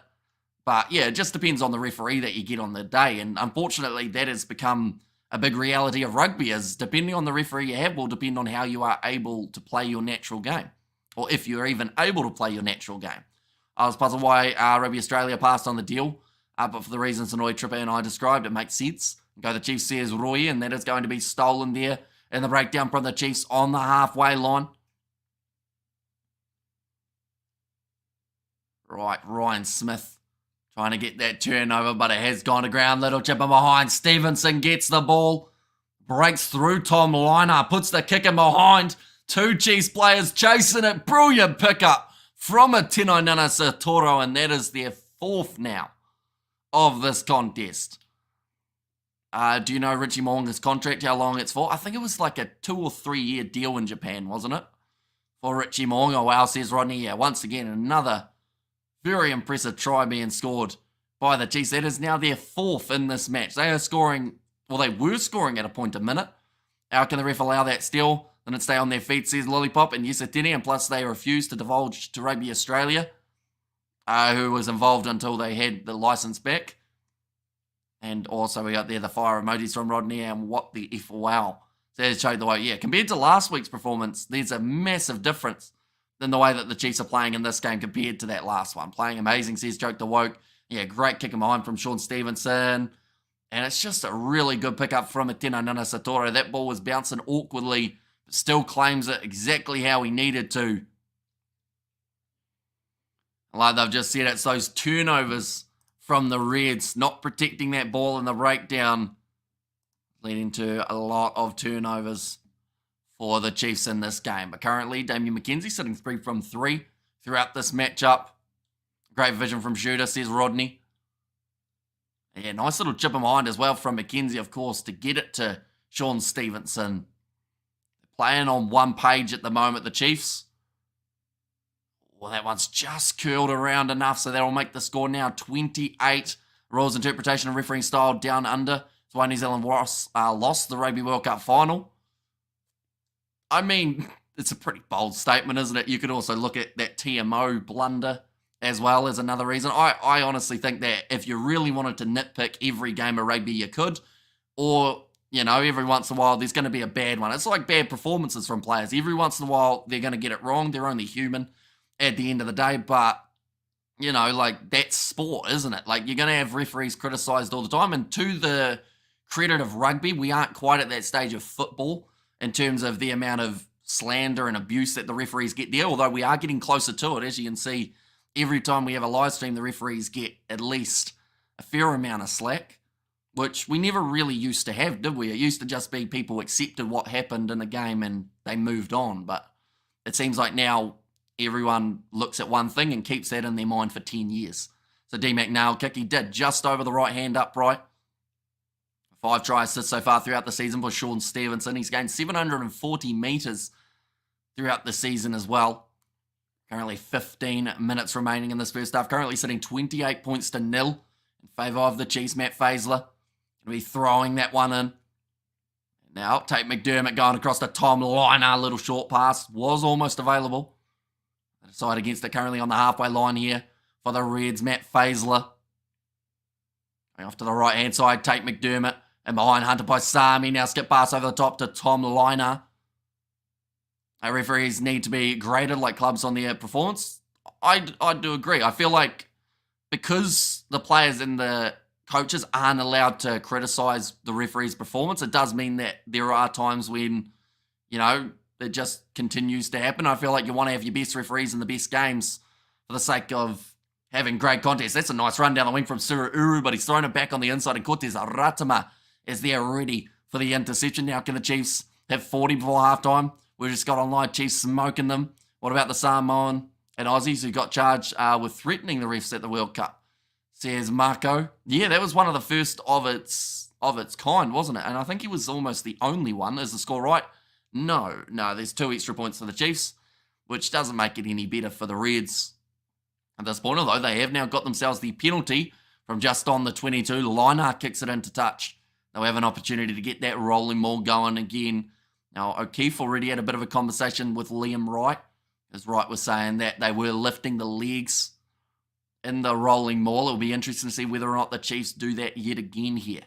But, yeah, it just depends on the referee that you get on the day, and unfortunately that has become a big reality of rugby, is depending on the referee you have will depend on how you are able to play your natural game, or if you're even able to play your natural game. I was puzzled why Rugby Australia passed on the deal, but for the reasons Hanoi Tripper and I described, it makes sense. Go the Chiefs, says Roy, and that is going to be stolen there in the breakdown from the Chiefs on the halfway line. Right, Ryan Smith trying to get that turnover, but it has gone to ground. Little chipper behind. Stevenson gets the ball, breaks through Tom Liner, puts the kick in behind. 2 Chiefs players chasing it. Brilliant pickup from a Tino Nanasatoro, and that is their 4th now of this contest. Do you know Richie Mo'unga's contract, how long it's for? I think it was like a 2 or 3 year deal in Japan, wasn't it? For Richie Mo'unga. Wow, says Rodney. Yeah, once again, another very impressive try being scored by the Chiefs. That is now their 4th in this match. They are scoring, well, they were scoring at a point a minute. How can the ref allow that still? Then it stay on their feet, says Lollipop and Yesatini, and plus they refused to divulge to Rugby Australia, who was involved until they had the license back. And also we got there the fire emojis from Rodney and what the F wow. So that showed the way, yeah, compared to last week's performance, there's a massive difference in the way that the Chiefs are playing in this game compared to that last one. Playing amazing, says Joke the Woke. Yeah, great kick in behind from Sean Stevenson. And it's just a really good pickup from Ateno Nanasatoro. That ball was bouncing awkwardly, but still claims it exactly how he needed to. Like they've just said, it's those turnovers from the Reds, not protecting that ball in the breakdown, leading to a lot of turnovers for the Chiefs in this game. But currently, Damien McKenzie sitting 3 from 3 throughout this matchup. Great vision from shooter, says Rodney. Yeah, nice little chip in behind as well from McKenzie, of course, to get it to Sean Stevenson. Playing on one page at the moment, the Chiefs. Well, that one's just curled around enough, so that'll make the score now 28. Rules interpretation and refereeing style down under. That's why New Zealand lost the Rugby World Cup final. I mean, it's a pretty bold statement, isn't it? You could also look at that TMO blunder as well as another reason. I honestly think that if you really wanted to nitpick every game of rugby, you could. Or, you know, every once in a while, there's going to be a bad one. It's like bad performances from players. Every once in a while, they're going to get it wrong. They're only human at the end of the day. But, you know, like, that's sport, isn't it? Like, you're going to have referees criticised all the time. And to the credit of rugby, we aren't quite at that stage of football in terms of the amount of slander and abuse that the referees get there, although we are getting closer to it. As you can see, every time we have a live stream, the referees get at least a fair amount of slack, which we never really used to have, did we? It used to just be people accepted what happened in a game and they moved on. But it seems like now everyone looks at one thing and keeps that in their mind for 10 years. So D-Mac nail kick, he did just over the right hand upright. 5 try assists so far throughout the season for Sean Stevenson. He's gained 740 metres throughout the season as well. Currently 15 minutes remaining in this first half. Currently sitting 28 points to 0 in favour of the Chiefs. Matt Faisler going to be throwing that one in. Now, Tate McDermott going across to Tom Liner. Little short pass was almost available. Side against it currently on the halfway line here for the Reds. Matt Faisler. Going off to the right-hand side, Tate McDermott. And behind Hunter Paisami. Now skip pass over the top to Tom Liner. Our referees need to be graded like clubs on their performance. I do agree. I feel like because the players and the coaches aren't allowed to criticise the referee's performance, it does mean that there are times when, you know, it just continues to happen. I feel like you want to have your best referees in the best games for the sake of having great contests. That's a nice run down the wing from Suru Uru, but he's thrown it back on the inside, and Cortez Ratama is there ready for the interception. Now can the Chiefs have 40 before halftime? We just got online, Chiefs smoking them. What about the Samoan and Aussies who got charged with threatening the refs at the World Cup? Says Marco. Yeah, that was one of the first of its kind, wasn't it? And I think he was almost the only one. Is the score right? No, there's 2 extra points for the Chiefs, which doesn't make it any better for the Reds. At this point, although they have now got themselves the penalty from just on the 22. Liner kicks it into touch. They'll have an opportunity to get that rolling ball going again. Now, O'Keefe already had a bit of a conversation with Liam Wright, as Wright was saying that they were lifting the legs in the rolling maul. It'll be interesting to see whether or not the Chiefs do that yet again here.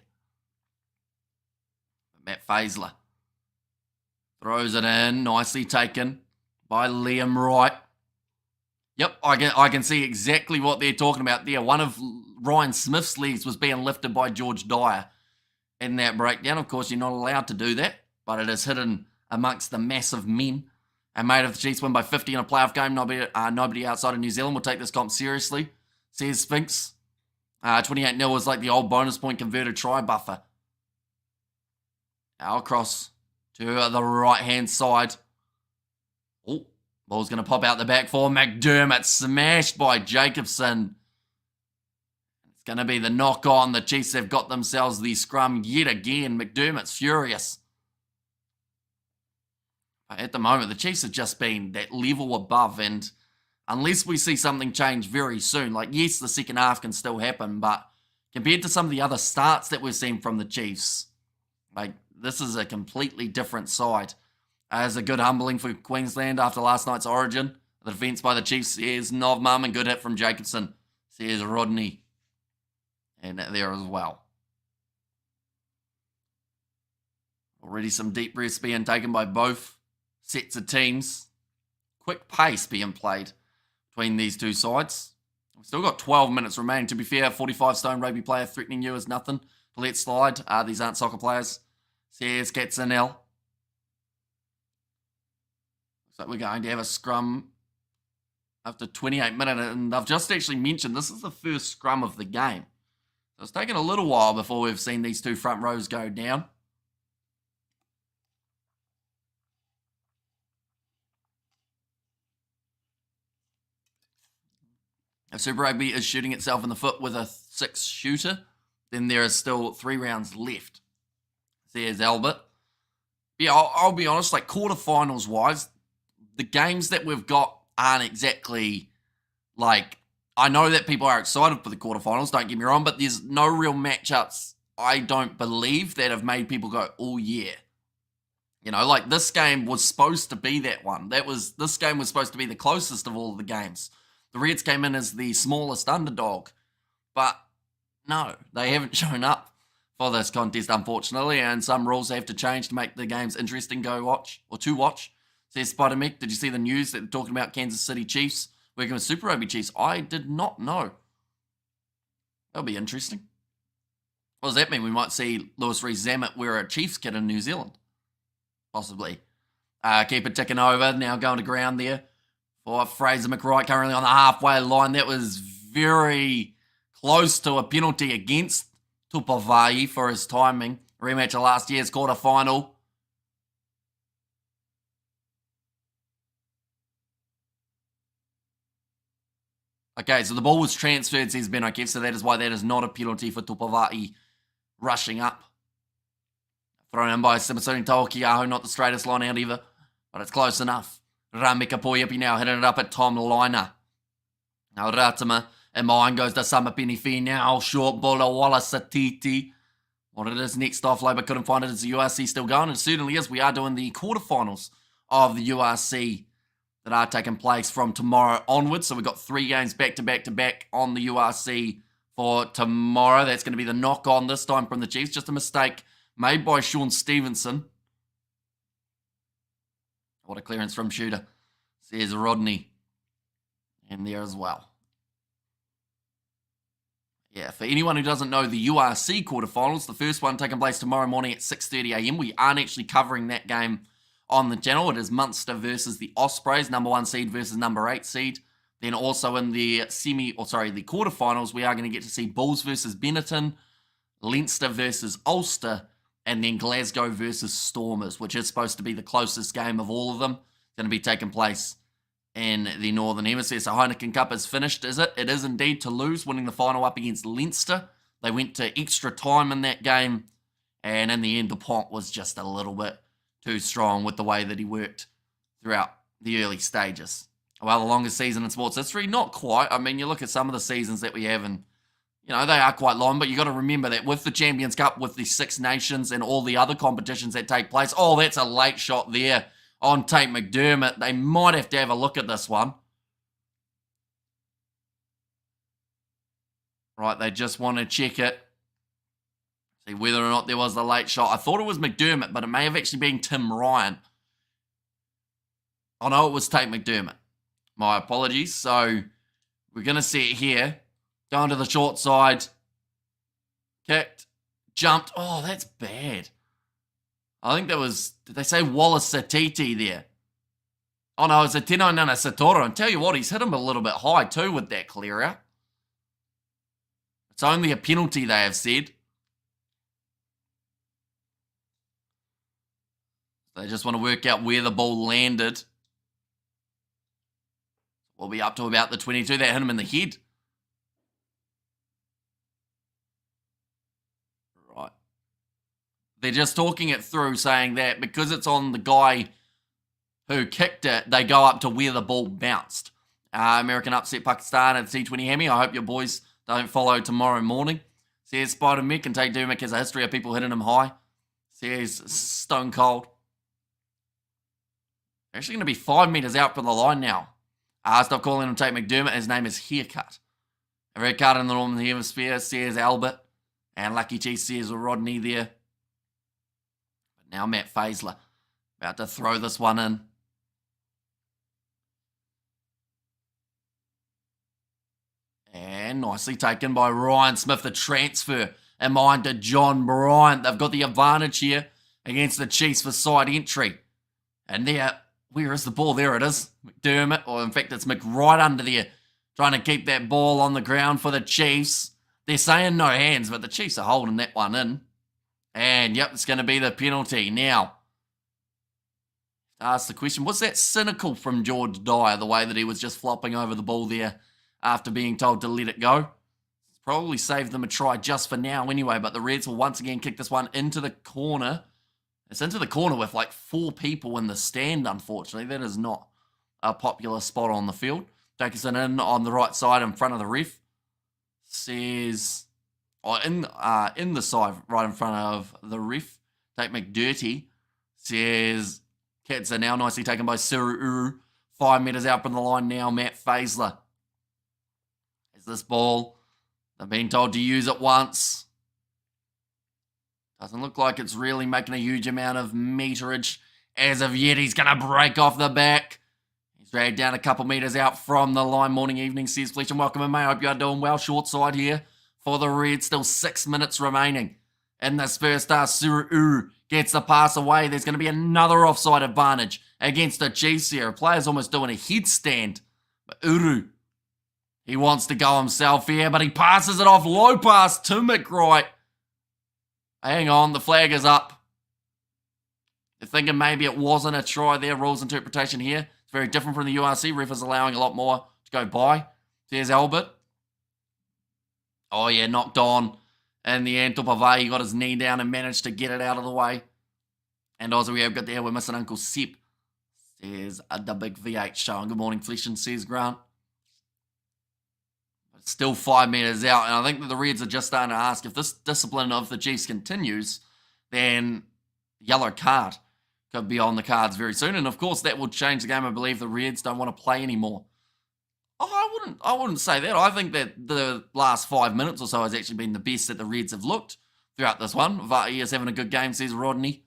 Matt Faisler throws it in, nicely taken by Liam Wright. Yep, I can see exactly what they're talking about there. One of Ryan Smith's legs was being lifted by George Dyer in that breakdown. Of course, you're not allowed to do that, but it is hidden amongst the massive men. And mate, if the Chiefs win by 50 in a playoff game, nobody outside of New Zealand will take this comp seriously, says Sphinx. 28-0 was like the old bonus point converted try buffer. Now across to the right-hand side. Oh, Ball's going to pop out the back for McDermott. Smashed by Jacobson. It's going to be the knock on. The Chiefs have got themselves the scrum yet again. McDermott's furious. At the moment, the Chiefs have just been that level above, and unless we see something change very soon, like yes, the second half can still happen, but compared to some of the other starts that we've seen from the Chiefs, like this is a completely different side. As a good humbling for Queensland after last night's Origin. The defence by the Chiefs is Novmum, and good hit from Jacobson. Says Rodney. And there as well. Already some deep breaths being taken by both sets of teams. Quick pace being played between these two sides. We've still got 12 minutes remaining. To be fair, 45-stone rugby player threatening you is nothing to let slide. These aren't soccer players. Says Katzenel. Looks like we're going to have a scrum after 28 minutes. And I've just actually mentioned this is the first scrum of the game. So it's taken a little while before we've seen these two front rows go down. If Super Rugby is shooting itself in the foot with a 6-shooter, then there is still 3 rounds left. There's Albert. Yeah, I'll be honest, like quarterfinals wise, the games that we've got aren't exactly like, I know that people are excited for the quarterfinals, don't get me wrong, but there's no real matchups, I don't believe, that have made people go, oh yeah. You know, like this game was supposed to be that one. This game was supposed to be the closest of all of the games. The Reds came in as the smallest underdog, but no, they haven't shown up for this contest, unfortunately, and some rules have to change to make the games interesting to watch. Says Spider-Mick, did you see the news that they're talking about Kansas City Chiefs working with Super Rugby Chiefs? I did not know. That'll be interesting. What does that mean? We might see Lewis Rees-Zammit wear a Chiefs kit in New Zealand. Possibly. Keep it ticking over, now going to ground there for Fraser McWright, currently on the halfway line. That was very close to a penalty against Tupavai for his timing. Rematch of last year's quarter final. Okay, so the ball was transferred, says Ben O'Keefe, so that is why that is not a penalty for Tupavai rushing up. Thrown in by Simasoni Taokiaho, not the straightest line out either, but it's close enough. Ramika Poyapi now hitting it up at Tom Liner. Now Ratama and mine goes to Samapinifi now. Short ball to Wallace Satiti. What it is next offload, but couldn't find it. Is the URC still going? It certainly is. We are doing the quarterfinals of the URC that are taking place from tomorrow onwards. So we've got 3 games back to back on the URC for tomorrow. That's going to be the knock on this time from the Chiefs. Just a mistake made by Sean Stevenson. What a clearance from shooter, says Rodney. And there as well. Yeah, for anyone who doesn't know the URC quarterfinals, the first one taking place tomorrow morning at 6:30 a.m. We aren't actually covering that game on the channel. It is Munster versus the Ospreys, number 1 seed versus number 8 seed. Then also in the the quarterfinals, we are going to get to see Bulls versus Benetton, Leinster versus Ulster, and then Glasgow versus Stormers, which is supposed to be the closest game of all of them. It's going to be taking place in the Northern Hemisphere. So Heineken Cup is finished, is it? It is indeed Toulouse winning the final up against Leinster. They went to extra time in that game, and in the end, DuPont was just a little bit too strong with the way that he worked throughout the early stages. Well, the longest season in sports history? Not quite. I mean, you look at some of the seasons that we have, and you know, they are quite long, but you got to remember that with the Champions Cup, with the Six Nations and all the other competitions that take place, oh, that's a late shot there on Tate McDermott. They might have to have a look at this one. Right, they just want to check it. See whether or not there was the late shot. I thought it was McDermott, but it may have actually been Tim Ryan. Oh, no, it was Tate McDermott. My apologies. So we're going to see it here. Going to the short side. Kicked. Jumped. Oh, that's bad. I think that was, did they say Wallace Satiti there? Oh no, it's a Tino Nana Satoro. And tell you what, he's hit him a little bit high too with that clear out. It's only a penalty, they have said. They just want to work out where the ball landed. will be up to about the 22. That hit him in the head. Right. They're just talking it through, saying that because it's on the guy who kicked it, they go up to where the ball bounced. American upset Pakistan at the T20 Hemi. I hope your boys don't follow tomorrow morning. Says Spider Mick, and Tate Durmick has a history of people hitting him high. Says Stone Cold. They're actually going to be 5 metres out from the line now. Stop calling him Tate McDermott. His name is Haircut. A red card in the Northern Hemisphere, says Albert. And Lucky Cheese says Rodney there. But now Matt Faisler about to throw this one in. And nicely taken by Ryan Smith, the transfer in mind to John Bryant. They've got the advantage here against the Chiefs for side entry. And there, where is the ball? There it is. McDermott, or in fact it's Mick right under there, trying to keep that ball on the ground for the Chiefs. They're saying no hands, but the Chiefs are holding that one in. And yep, it's going to be the penalty. Now, ask the question, was that cynical from George Dyer, the way that he was just flopping over the ball there after being told to let it go? Probably saved them a try just for now anyway, but the Reds will once again kick this one into the corner. It's into the corner with like 4 people in the stand, unfortunately. That is not a popular spot on the field. Jacobson in on the right side in front of the ref. Says, in the side right in front of the ref. Tate McDirty says, kids are now nicely taken by Suru Uru. 5 metres out from the line now, Matt Faisler. Is this ball? They've been told to use it once. Doesn't look like it's really making a huge amount of meterage as of yet. He's going to break off the back. He's dragged down a couple metres out from the line. Morning, evening, says Fletcher. Welcome in, mate. Hope you are doing well. Short side here for the Reds. Still 6 minutes remaining in this first half. Suru Uru gets the pass away. There's going to be another offside advantage against the Chiefs here. A player's almost doing a headstand. But Uru, he wants to go himself here, but he passes it off. Low pass to McWright. Hang on, the flag is up. They're thinking maybe it wasn't a try there. Rules interpretation here. It's very different from the URC. Ref is allowing a lot more to go by. There's Albert. Oh yeah, knocked on. In the end, Tupavai got his knee down and managed to get it out of the way. And also we have got there, we're missing Uncle Sip. Says the big V8 showing. Good morning, Flesh, and says Grant. Still 5 metres out, and I think that the Reds are just starting to ask if this discipline of the Chiefs continues, then yellow card could be on the cards very soon, and of course that will change the game. I believe the Reds don't want to play anymore. Oh, I wouldn't say that. I think that the last 5 minutes or so has actually been the best that the Reds have looked throughout this one. Va'i is having a good game, says Rodney.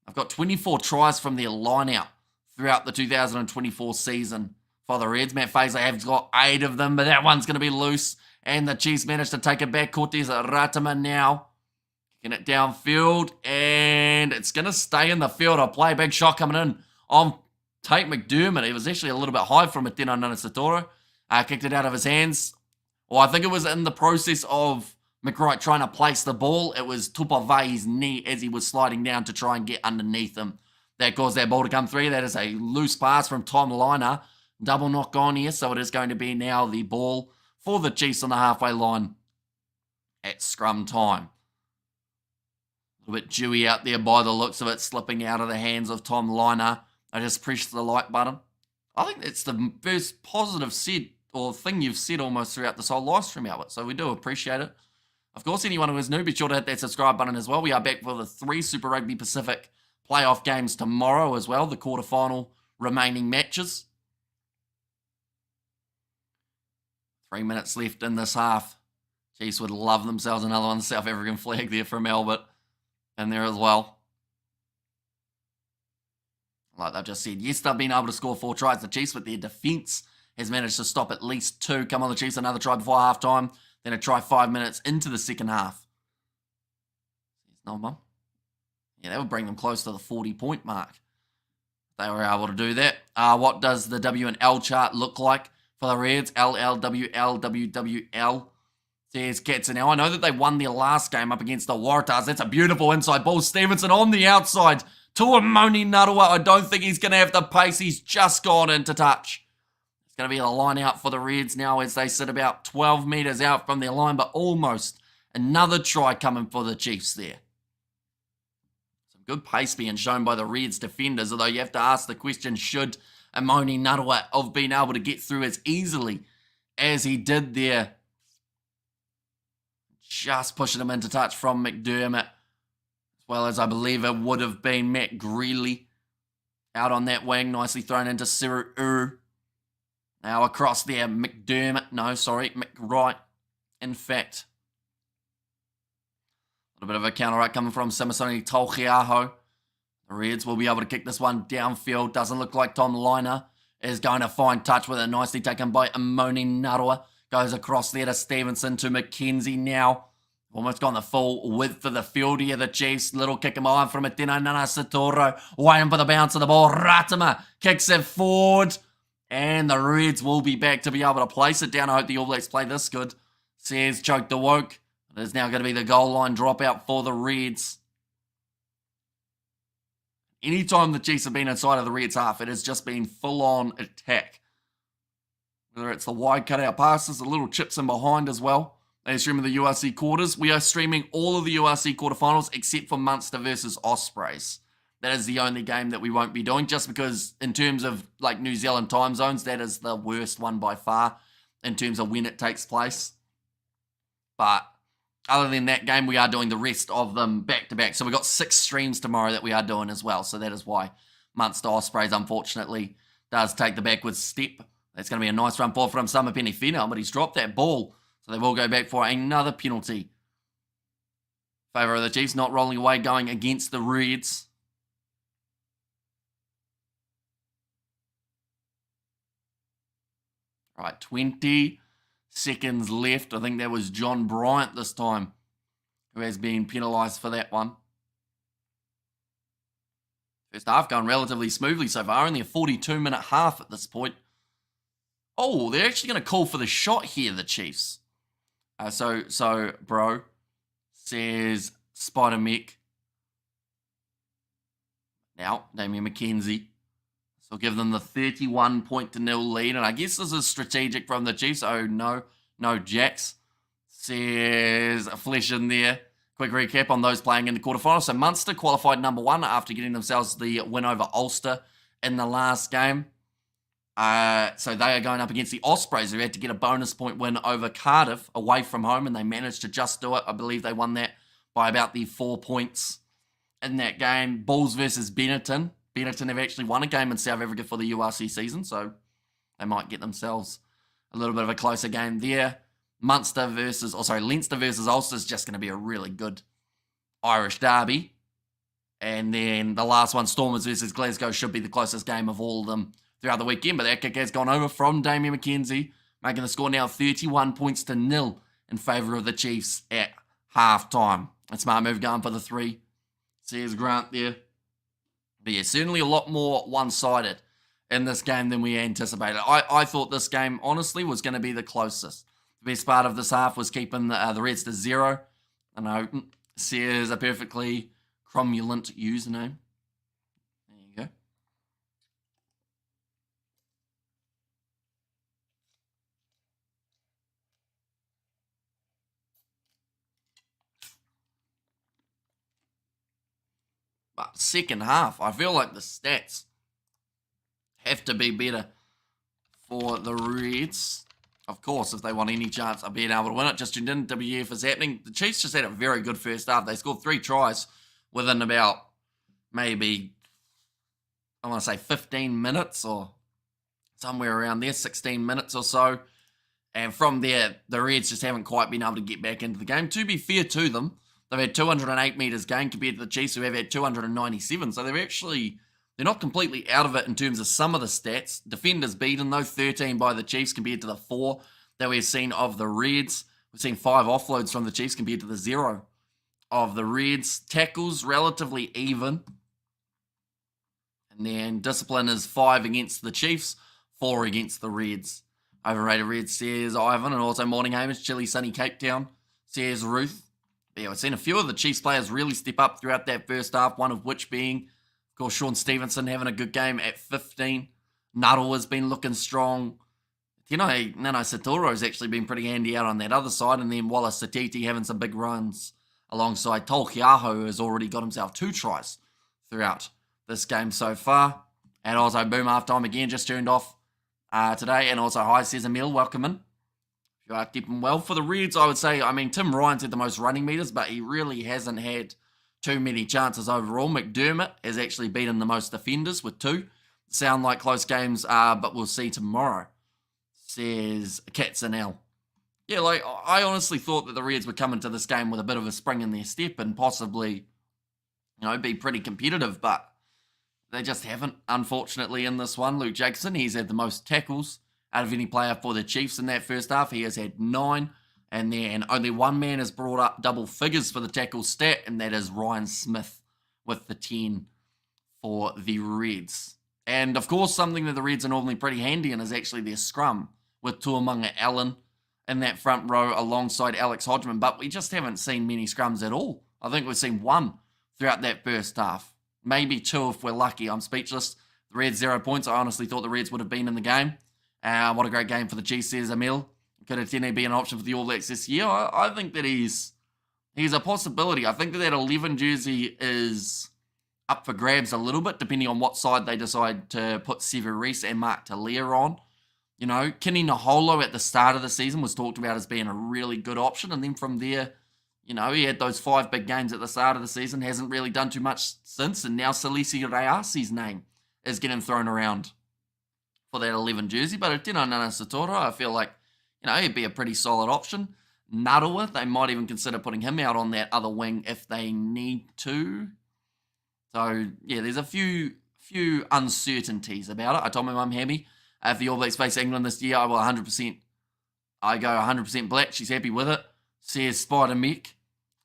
I've got 24 tries from their line-out throughout the 2024 season. For the Reds, Matt Faisler has got 8 of them, but that one's going to be loose. And the Chiefs managed to take it back. Cortez Ratama now. Kicking it downfield. And it's going to stay in the field of play. Big shot coming in on Tate McDermott. It was actually a little bit high from Ateno Nanasatoro. Kicked it out of his hands. Well, I think it was in the process of McWright trying to place the ball. It was Tupavai's knee as he was sliding down to try and get underneath him. That caused that ball to come through. That is a loose pass from Tom Liner. Double knock on here, so it is going to be now the ball for the Chiefs on the halfway line at scrum time. A little bit dewy out there by the looks of it, slipping out of the hands of Tom Liner. I just pressed the like button. I think it's the first positive thing you've said almost throughout this whole live stream, Albert, so we do appreciate it. Of course, anyone who is new, be sure to hit that subscribe button as well. We are back for the 3 Super Rugby Pacific playoff games tomorrow as well, the quarterfinal remaining matches. 3 minutes left in this half. Chiefs would love themselves another one. South African flag there from Albert. And there as well. Like they've just said, yes, they've been able to score 4 tries, the Chiefs, but their defence has managed to stop at least 2. Come on, the Chiefs, another try before half-time. Then a try 5 minutes into the second half. No, Mum. Yeah, that would bring them close to the 40-point mark. They were able to do that. What does the W and L chart look like for the Reds? LLWLWWL says Katzenau. Now, I know that they won their last game up against the Waratahs. That's a beautiful inside ball. Stevenson on the outside to Amoni Narua. I don't think he's going to have the pace. He's just gone into touch. It's going to be a line out for the Reds now as they sit about 12 metres out from their line, but almost another try coming for the Chiefs there. Some good pace being shown by the Reds defenders, although you have to ask the question, should Amoni Narawa have been able to get through as easily as he did there? Just pushing him into touch from McDermott, as well as I believe it would have been Matt Greeley out on that wing, nicely thrown into Siru. Now across there, McWright, in fact. A little bit of a counter right coming from Samasoni Tolchiaho. The Reds will be able to kick this one downfield. Doesn't look like Tom Liner is going to find touch with it. Nicely taken by Amoni Narawa. Goes across there to Stevenson, to McKenzie now. Almost gone the full width of the field here, the Chiefs. Little kick him on from Atino Nana Satoro. Waiting for the bounce of the ball. Ratama kicks it forward. And the Reds will be back to be able to place it down. I hope the All Blacks play this good. Says choked the woke. It is now going to be the goal line dropout for the Reds. Anytime the Chiefs have been inside of the Reds half, it has just been full-on attack. Whether it's the wide cutout passes, the little chips in behind as well. They stream the URC quarters. We are streaming all of the URC quarterfinals except for Munster versus Ospreys. That is the only game that we won't be doing, just because in terms of like New Zealand time zones, that is the worst one by far in terms of when it takes place. But other than that game, we are doing the rest of them back to back. So we've got 6 streams tomorrow that we are doing as well. So that is why Munster Ospreys, unfortunately, does take the backwards step. That's going to be a nice run forward from Samapeni Finau, but he's dropped that ball. So they will go back for another penalty. Favour of the Chiefs, not rolling away, going against the Reds. Right, 20 seconds left. I think that was John Bryant this time who has been penalised for that one. First half going relatively smoothly so far. Only a 42-minute half at this point. Oh, they're actually going to call for the shot here, the Chiefs. So, bro, says Spider Mick. Now, Damien McKenzie. So give them the 31-0 lead. And I guess this is strategic from the Chiefs. Oh, no, Jacks. Says Flesh in there. Quick recap on those playing in the quarterfinals. So Munster qualified number 1 after getting themselves the win over Ulster in the last game. So they are going up against the Ospreys, who had to get a bonus point win over Cardiff away from home, and they managed to just do it. I believe they won that by about the 4 points in that game. Bulls versus Benetton. Benetton have actually won a game in South Africa for the URC season, so they might get themselves a little bit of a closer game there. Leinster versus Ulster is just going to be a really good Irish derby. And then the last one, Stormers versus Glasgow, should be the closest game of all of them throughout the weekend. But that kick has gone over from Damien McKenzie, making the score now 31-0 in favour of the Chiefs at half-time. A smart move going for the 3. Says Grant there. But yeah, certainly a lot more one-sided in this game than we anticipated. I thought this game, honestly, was going to be the closest. The best part of this half was keeping the Reds to 0. I know, says a perfectly cromulent username. There you go. But second half, I feel like the stats have to be better for the Reds. Of course, if they want any chance of being able to win it. Just tuned in, WF is happening. The Chiefs just had a very good first half. They scored 3 tries within about maybe, I want to say 15 minutes or somewhere around there, 16 minutes or so. And from there, the Reds just haven't quite been able to get back into the game. To be fair to them, they've had 208 metres gained compared to the Chiefs, who have had 297. So they're not completely out of it in terms of some of the stats. Defenders beaten, though, 13 by the Chiefs compared to the 4 that we've seen of the Reds. We've seen 5 offloads from the Chiefs compared to the 0 of the Reds. Tackles, relatively even. And then discipline is 5 against the Chiefs, 4 against the Reds. Overrated Reds, says Ivan, and also Morning Hamish, Chilly Sunny Cape Town, says Ruth. But yeah, we've seen a few of the Chiefs players really step up throughout that first half, one of which being, of course, Sean Stevenson having a good game at 15. Nuttall has been looking strong. Nano Satoro's actually been pretty handy out on that other side, and then Wallace Satiti having some big runs alongside Tolkiaho, who has already got himself 2 tries throughout this game so far. And also boom halftime again, just turned off today. And also hi, says Emil, welcome in. If you are keeping well for the Reds, I would say, Tim Ryan's had the most running meters, but he really hasn't had too many chances overall. McDermott has actually beaten the most defenders with 2. Sound like close games, but we'll see tomorrow, says Katzenel. Yeah, I honestly thought that the Reds would come into this game with a bit of a spring in their step and possibly, be pretty competitive, but they just haven't, unfortunately, in this one. Luke Jacobson, he's had the most tackles out of any player for the Chiefs in that first half. He has had 9, and then only one man has brought up double figures for the tackle stat, and that is Ryan Smith with the 10 for the Reds. And, of course, something that the Reds are normally pretty handy in is actually their scrum with Tuamunga Allen in that front row alongside Alex Hodgman, but we just haven't seen many scrums at all. I think we've seen 1 throughout that first half. Maybe 2 if we're lucky. I'm speechless. The Reds 0 points. I honestly thought the Reds would have been in the game. What a great game for the Chiefs, says Emil. Could Atene be an option for the All Blacks this year? I think that he's a possibility. I think that 11 jersey is up for grabs a little bit, depending on what side they decide to put Sever Reese and Mark Talia on. Kenny Naholo at the start of the season was talked about as being a really good option, and then from there, he had those 5 big games at the start of the season, hasn't really done too much since, and now Salisi Reasi's name is getting thrown around for that 11 jersey. But if Tino Nana Satora, I feel like, he'd be a pretty solid option. Narawa, they might even consider putting him out on that other wing if they need to. So, yeah, there's a few uncertainties about it. I told my mum, Hammy, if the All Blacks face England this year, I go 100% black. She's happy with it. Says Spider Mick.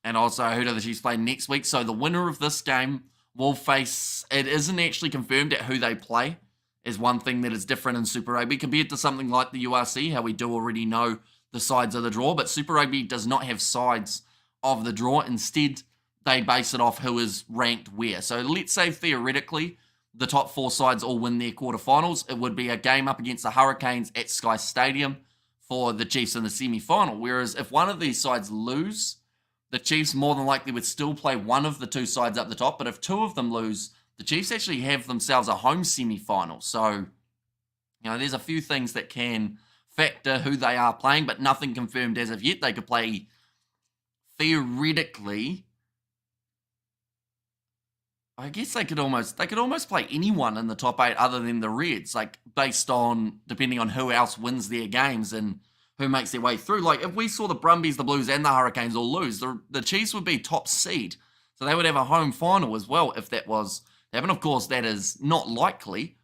And also, who do the Chiefs play next week? So the winner of this game will face, it isn't actually confirmed at who they play, is one thing that is different in Super Rugby compared to something like the URC, how we do already know the sides of the draw. But Super Rugby does not have sides of the draw. Instead, they base it off who is ranked where. So let's say theoretically, the top 4 sides all win their quarterfinals. It would be a game up against the Hurricanes at Sky Stadium for the Chiefs in the semi-final. Whereas if one of these sides lose, the Chiefs more than likely would still play one of the 2 sides up the top. But if 2 of them lose, the Chiefs actually have themselves a home semi-final. So, there's a few things that can factor who they are playing, but nothing confirmed as of yet. They could play, theoretically, I guess they could almost play anyone in the top 8 other than the Reds, based on, depending on who else wins their games and who makes their way through. If we saw the Brumbies, the Blues, and the Hurricanes all lose, the Chiefs would be top seed. So they would have a home final as well if that was to happen. Of course, that is not likely.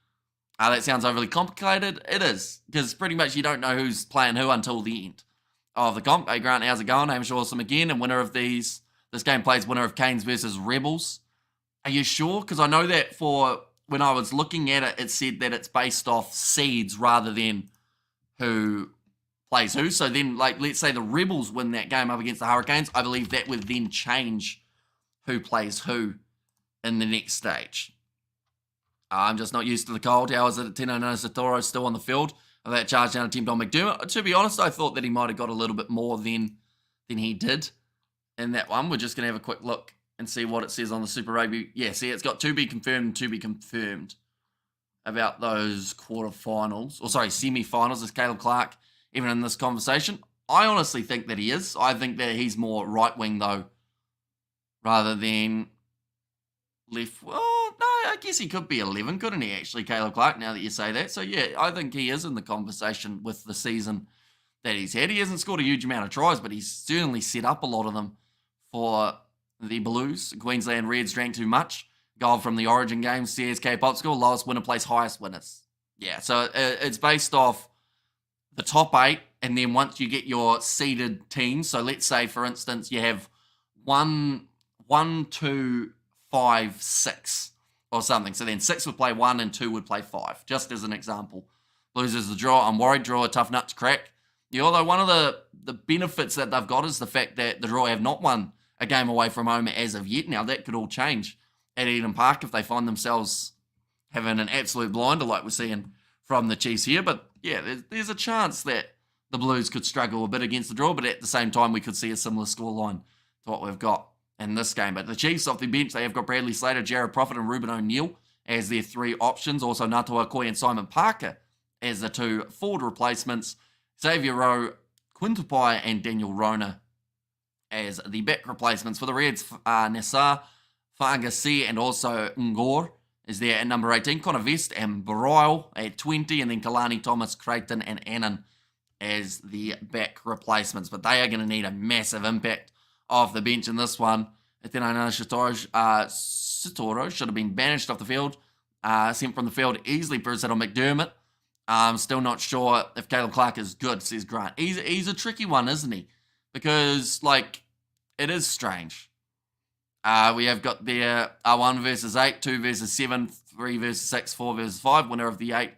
That sounds overly complicated. It is, because pretty much you don't know who's playing who until the end of the comp. Hey Grant, how's it going? Hamish Awesome again, and winner of this game plays winner of Canes versus Rebels. Are you sure? Because I know that when I was looking at it, it said that it's based off seeds rather than who plays who. So then, let's say the Rebels win that game up against the Hurricanes, I believe that would then change who plays who in the next stage. I'm just not used to the cold. How is it at Tino Satoro still on the field of that charge down attempt on McDermott? To be honest, I thought that he might have got a little bit more than he did in that one. We're just going to have a quick look and see what it says on the Super Rugby. Yeah, see, it's got to be confirmed about those quarterfinals, semi-finals. Is Caleb Clark even in this conversation? I honestly think that he is. I think that he's more right wing, though, rather than left. Well, no, I guess he could be 11, couldn't he, actually, Caleb Clark, now that you say that. So, yeah, I think he is in the conversation with the season that he's had. He hasn't scored a huge amount of tries, but he's certainly set up a lot of them for the Blues. Queensland Reds drank too much. Goal from the Origin game, CSK Popsicle, lowest winner plays highest winners. Yeah, so it's based off the top 8, and then once you get your seeded teams, so let's say, for instance, you have 1, 2, 5, 6 or something. So then 6 would play 1 and 2 would play 5, just as an example. Loses the draw. I'm worried. Draw a tough nut to crack. Yeah, although one of the benefits that they've got is the fact that the draw have not won a game away from home as of yet. Now, that could all change at Eden Park if they find themselves having an absolute blinder like we're seeing from the Chiefs here. But yeah, there's a chance that the Blues could struggle a bit against the draw, but at the same time, we could see a similar scoreline to what we've got in this game. But the Chiefs off the bench, they have got Bradley Slater, Jared Prophet, and Ruben O'Neill as their three options. Also, Natua Akoi and Simon Parker as the two forward replacements. Xavier Rowe, Quintupai, and Daniel Rona as the back replacements. For the Reds, Nassar, Fagasi, and also Ngor is there at number 18. Connor Vest and Brile at 20, and then Kalani, Thomas, Creighton, and Annan as the back replacements. But they are going to need a massive impact off the bench in this one. Etenana Sitoro should have been banished off the field, sent from the field easily for Settle McDermott. I'm still not sure if Caleb Clark is good, says Grant. He's a tricky one, isn't he? Because, it is strange. We have got there 1 versus 8, 2 versus 7, 3 versus 6, 4 versus 5. Winner of the 8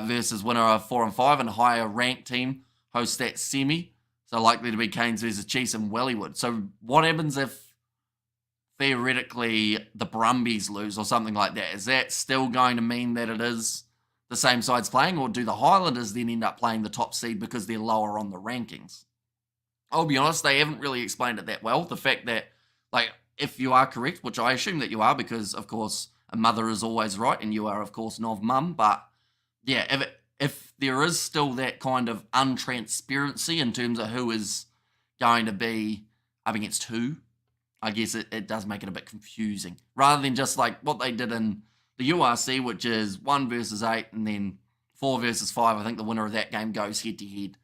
versus winner of 4 and 5, and a higher ranked team hosts that semi. So likely to be Canes versus Chiefs and Wellywood. So what happens if theoretically the Brumbies lose or something like that? Is that still going to mean that it is the same sides playing, or do the Highlanders then end up playing the top seed because they're lower on the rankings? I'll be honest, they haven't really explained it that well. The fact that, if you are correct, which I assume that you are, because, of course, a mother is always right, and you are, of course, Nov Mum, but, yeah, if there is still that kind of untransparency in terms of who is going to be up against who, I guess it does make it a bit confusing. Rather than just what they did in the URC, which is 1 versus 8 and then 4 versus 5. I think the winner of that game goes head-to-head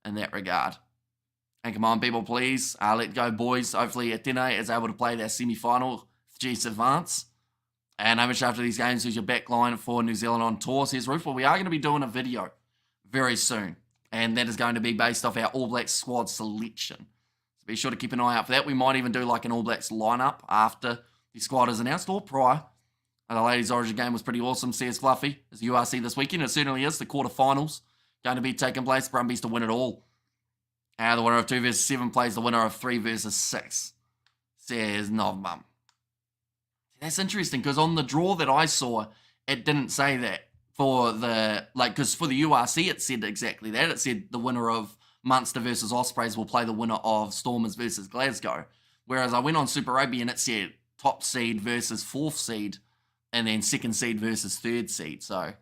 in that regard. And come on, people, please. Let go, boys. Hopefully Atene is able to play their semi-final with Chiefs advance. And how much after these games is your back line for New Zealand on tour, says Roof. Well, we are going to be doing a video very soon. And that is going to be based off our All Blacks squad selection. So be sure to keep an eye out for that. We might even do an All Blacks lineup after the squad is announced or prior. The ladies' origin game was pretty awesome, says Fluffy. As the URC this weekend, it certainly is. The quarterfinals going to be taking place. Brumbies to win it all. The winner of 2 versus 7 plays the winner of 3 versus 6, says Novmum. That's interesting, because on the draw that I saw, it didn't say that. Because for the URC, it said exactly that. It said the winner of Munster versus Ospreys will play the winner of Stormers versus Glasgow. Whereas I went on Super Rugby and it said top seed versus 4th seed, and then 2nd seed versus 3rd seed. So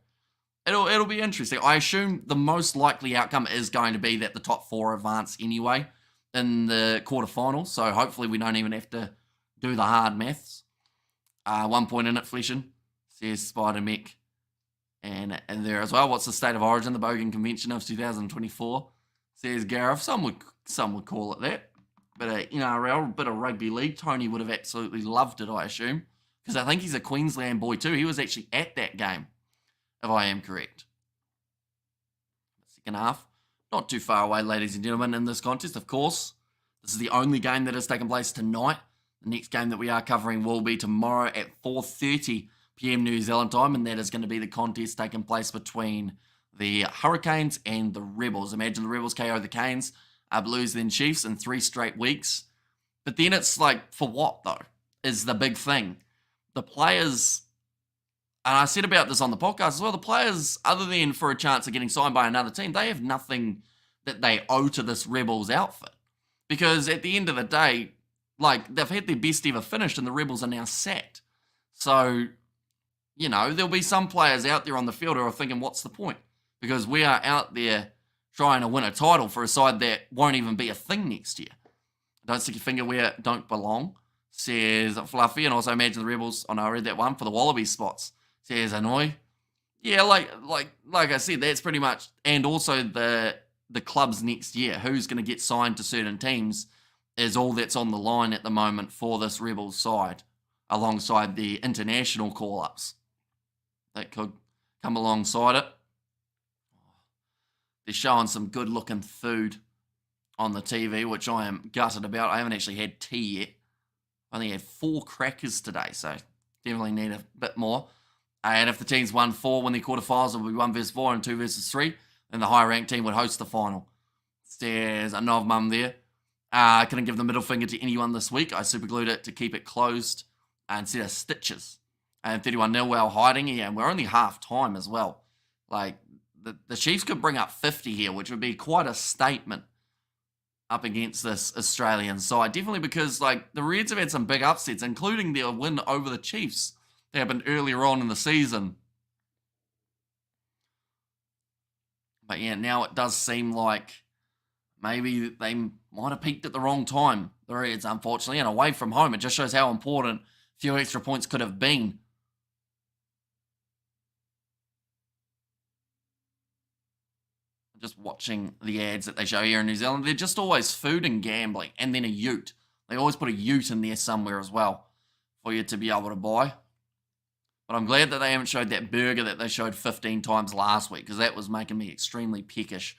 it'll be interesting. I assume the most likely outcome is going to be that the top 4 advance anyway in the quarterfinals. So hopefully we don't even have to do the hard maths. 1 point in it, Fleshin, says Spider Mech. And there as well. What's the state of origin? The Bogan Convention of 2024, says Gareth. Some would call it that. But NRL, a bit of rugby league. Tony would have absolutely loved it, I assume, because I think he's a Queensland boy too. He was actually at that game, if I am correct. Second half, not too far away, ladies and gentlemen, in this contest. Of course, this is the only game that has taken place tonight. The next game that we are covering will be tomorrow at 4:30 p.m. New Zealand time, and that is going to be the contest taking place between the Hurricanes and the Rebels. Imagine the Rebels KO the Canes, Blues then Chiefs in 3 straight weeks. But then it's for what, though, is the big thing. The players, and I said about this on the podcast as well, the players, other than for a chance of getting signed by another team, they have nothing that they owe to this Rebels outfit. Because at the end of the day, they've had their best ever finish and the Rebels are now sacked. So, there'll be some players out there on the field who are thinking, what's the point? Because we are out there trying to win a title for a side that won't even be a thing next year. Don't stick your finger where it don't belong, says Fluffy. And also imagine the Rebels, I read that one, for the Wallaby spots, says Annoy. Yeah, like I said, that's pretty much, and also the clubs next year, who's going to get signed to certain teams, is all that's on the line at the moment for this Rebels side, alongside the international call-ups that could come alongside it. They're showing some good-looking food on the TV, which I am gutted about. I haven't actually had tea yet. I only had 4 crackers today, so definitely need a bit more. And if the teams won 4 when the quarterfinals, it will be 1 versus 4 and 2 versus 3, then the higher-ranked team would host the final. There's a Nov Mum there. I couldn't give the middle finger to anyone this week. I superglued it to keep it closed instead of stitches. And 31-0 while hiding. Yeah, and we're only half time as well. the Chiefs could bring up 50 here, which would be quite a statement up against this Australian side. Definitely because, like, the Reds have had some big upsets, including their win over the Chiefs that happened earlier on in the season. But yeah, now it does seem like maybe they might have peaked at the wrong time, the Reds, unfortunately, and away from home. It just shows how important a few extra points could have been. Just watching the ads that they show here in New Zealand, they're just always food and gambling, and then a ute. They always put a ute in there somewhere as well for you to be able to buy. But I'm glad that they haven't showed that burger that they showed 15 times last week, because that was making me extremely peckish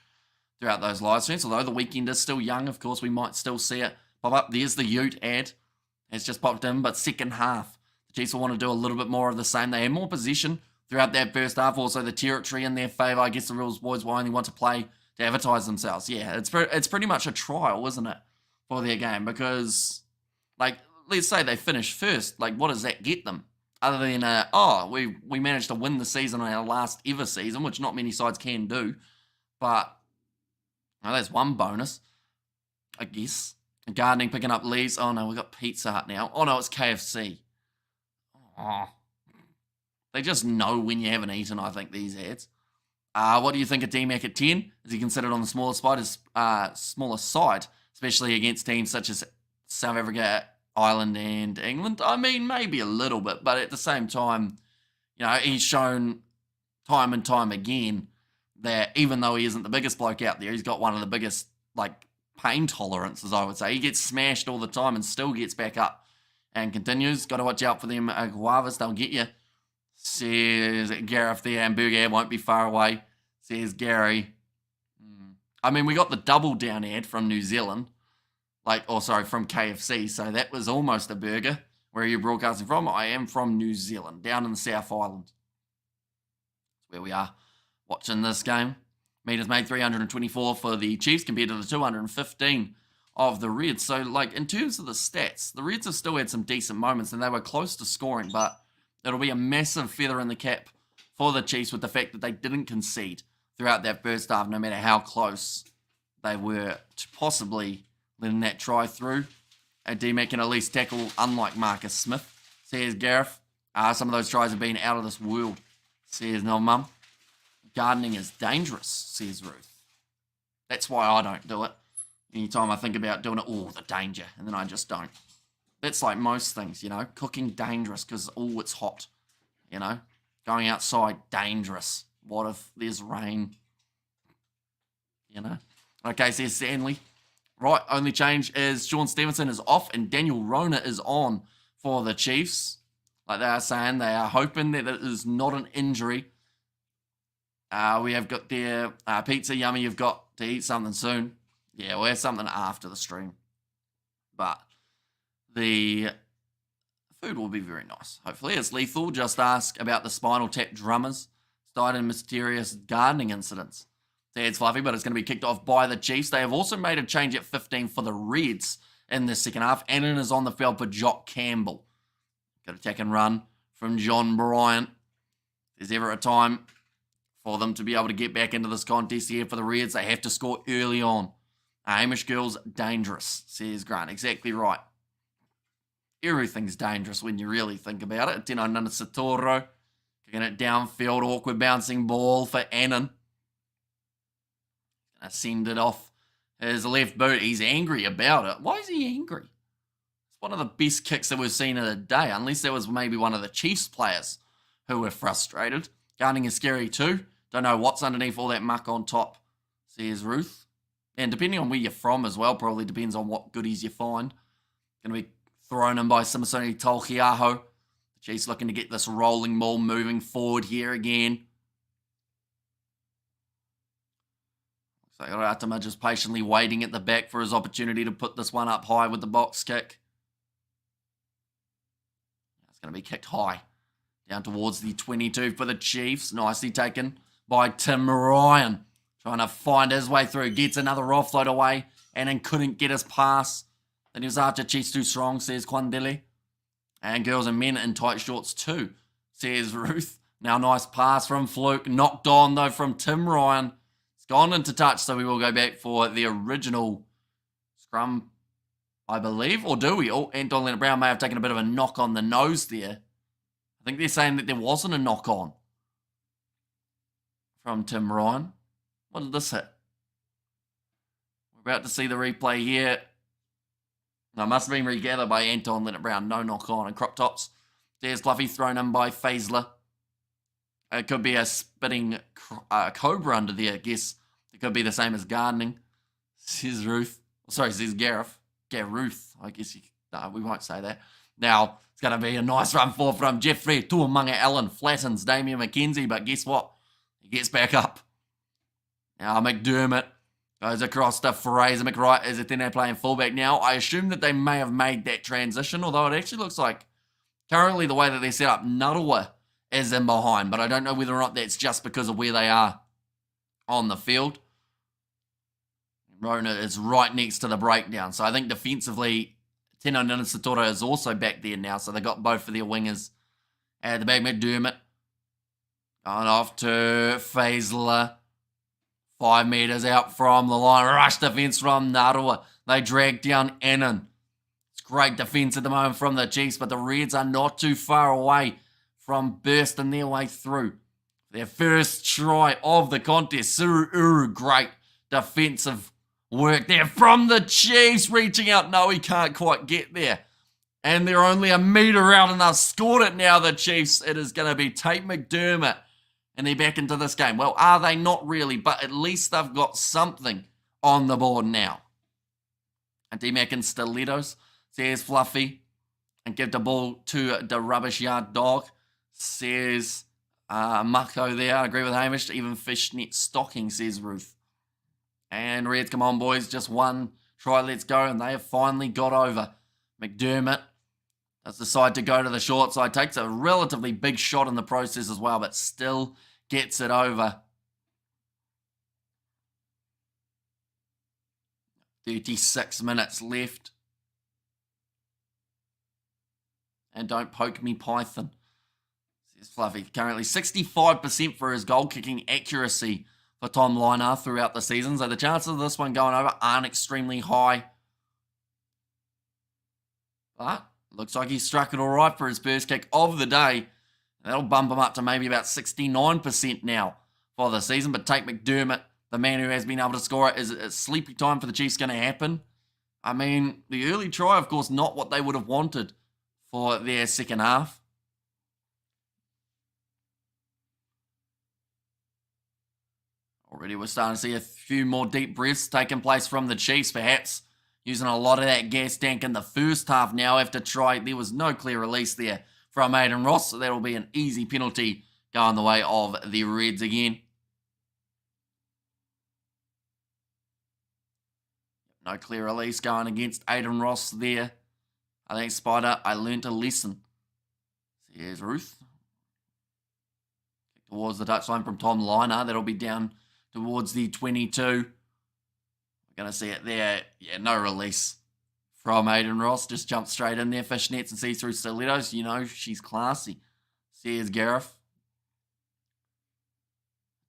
throughout those live streams. Although the weekend is still young, of course, we might still see it pop up. There's the ute ad. It's just popped in, but second half, the Chiefs will want to do a little bit more of the same. They had more possession throughout that first half, also the territory in their favour. I guess the Rules boys will only want to play to advertise themselves. Yeah, it's pretty much a trial, isn't it, for their game? Because, like, let's say they finish first. Like, what does that get them? Other than, we managed to win the season on our last ever season, which not many sides can do. But, well, that's one bonus, I guess. Gardening picking up leaves. Oh, no, we've got Pizza Hut now. Oh, no, it's KFC. Oh. They just know when you haven't eaten, I think, these ads. What do you think of D-Mac at 10? Is he considered on the smaller side, especially against teams such as South Africa, Ireland, and England? I mean, maybe a little bit, but at the same time, you know, he's shown time and time again that even though he isn't the biggest bloke out there, he's got one of the biggest, like, pain tolerances, I would say. He gets smashed all the time and still gets back up and continues. Got to watch out for them guavas, they'll get you. Says Gareth there, and Burger won't be far away, says Gary. I mean, we got the double down ad from New Zealand, from KFC, so that was almost a burger. Where are you broadcasting from? I am from New Zealand, down in the South Island. That's where we are watching this game. Meters made 324 for the Chiefs compared to the 215 of the Reds. So, like, in terms of the stats, the Reds have still had some decent moments, and they were close to scoring, but it'll be a massive feather in the cap for the Chiefs with the fact that they didn't concede throughout that first half, no matter how close they were to possibly letting that try through. D-Mac can at least tackle, unlike Marcus Smith, says Gareth. Some of those tries have been out of this world, says No Mum. Gardening is dangerous, says Ruth. That's why I don't do it. Anytime I think about doing it, the danger, and then I just don't. That's like most things, you know. Cooking, dangerous, because, it's hot, you know. Going outside, dangerous. What if there's rain? You know. Okay, says Stanley. Right, only change is Sean Stevenson is off and Daniel Rona is on for the Chiefs. Like they are saying, they are hoping that it is not an injury. We have got their pizza yummy. You've got to eat something soon. Yeah, we'll have something after the stream. But the food will be very nice, hopefully. It's Lethal. Just ask about the Spinal Tap drummers. Died in mysterious gardening incidents. It's fluffy, but it's going to be kicked off by the Chiefs. They have also made a change at 15 for the Reds in the second half. Annan is on the field for Jock Campbell. Got attack and run from John Bryant. If there's ever a time for them to be able to get back into this contest here for the Reds, they have to score early on. Hamish Girl's dangerous, says Grant. Exactly right. Everything's dangerous when you really think about it. Tino Nana Satoro kicking it downfield, awkward bouncing ball for Annan. Gonna send it off his left boot. He's angry about it. Why is he angry? It's one of the best kicks that we've seen in a day, unless there was maybe one of the Chiefs players who were frustrated. Guarding is scary too. Don't know what's underneath all that muck on top, says Ruth. And depending on where you're from as well, probably depends on what goodies you find. Going to be thrown in by Simasoni Tolkiaho. The Chiefs looking to get this rolling ball moving forward here again. Looks like Ratama just patiently waiting at the back for his opportunity to put this one up high with the box kick. It's going to be kicked high. Down towards the 22 for the Chiefs. Nicely taken by Tim Ryan. Trying to find his way through. Gets another offload away. And then couldn't get his pass. Then he was after Chiefs too strong, says Quandele. And girls and men in tight shorts too, says Ruth. Now, nice pass from Fluke. Knocked on, though, from Tim Ryan. It's gone into touch, so we will go back for the original scrum, I believe. Or do we? Oh, Anton Leonard-Brown may have taken a bit of a knock on the nose there. I think they're saying that there wasn't a knock on from Tim Ryan. What did this hit? We're about to see the replay here. No, must have been regathered by Anton Leonard-Brown. No knock on. And crop tops. There's Fluffy thrown in by Faisler. It could be a spitting cobra under there, I guess. It could be the same as gardening. Says Ruth. Sorry, says Gareth. Garuth, I guess. No, we won't say that. Now, it's going to be a nice run forward from Jeffrey. Tuamunga Allen flattens Damien McKenzie, but guess what? He gets back up. Now, McDermott goes across to Fraser McWright as they're playing fullback now. I assume that they may have made that transition, although it actually looks like currently the way that they're set up, Nuttall is in behind, but I don't know whether or not that's just because of where they are on the field. Rona is right next to the breakdown, so I think defensively, Tino Ninasatoro is also back there now, so they got both of their wingers at the back. McDermott going off to Faisler. 5 metres out from the line. Rush defence from Nuttall. They drag down Annan. It's great defence at the moment from the Chiefs, but the Reds are not too far away from bursting their way through. Their first try of the contest. Suru Uru, great defensive work there from the Chiefs. Reaching out. No, he can't quite get there. And they're only a metre out and they've scored it now, the Chiefs. It is going to be Tate McDermott. And they're back into this game. Well, are they? Not really, but at least they've got something on the board now. And D-Mac and Stilettos. Says Fluffy. And give the ball to the rubbish yard dog. Says Mako there. I agree with Hamish. Even fishnet stocking, says Ruth. And Reds, come on, boys. Just one try, let's go. And they have finally got over. McDermott does decide to go to the short side. Takes a relatively big shot in the process as well, but still gets it over. 36 minutes left. And don't poke me, Python, says Fluffy. Currently 65% for his goal-kicking accuracy for Tom Liner throughout the season. So the chances of this one going over aren't extremely high. But looks like he struck it all right for his first kick of the day. That'll bump him up to maybe about 69% now for the season. But Tate McDermott, the man who has been able to score it, is a sleepy time for the Chiefs going to happen? I mean, the early try, of course, not what they would have wanted for their second half. Already we're starting to see a few more deep breaths taking place from the Chiefs, perhaps using a lot of that gas tank in the first half now after try. There was no clear release there from Aiden Ross, so that'll be an easy penalty going the way of the Reds again. No clear release going against Aiden Ross there. I think, Spider, I learnt a lesson. Here's Ruth. Towards the touchline from Tom Liner. That'll be down towards the 22. We're going to see it there. Yeah, no release from Aiden Ross. Just jumped straight in there. Fishnets and see-through stilettos. You know, she's classy. Here's Gareth.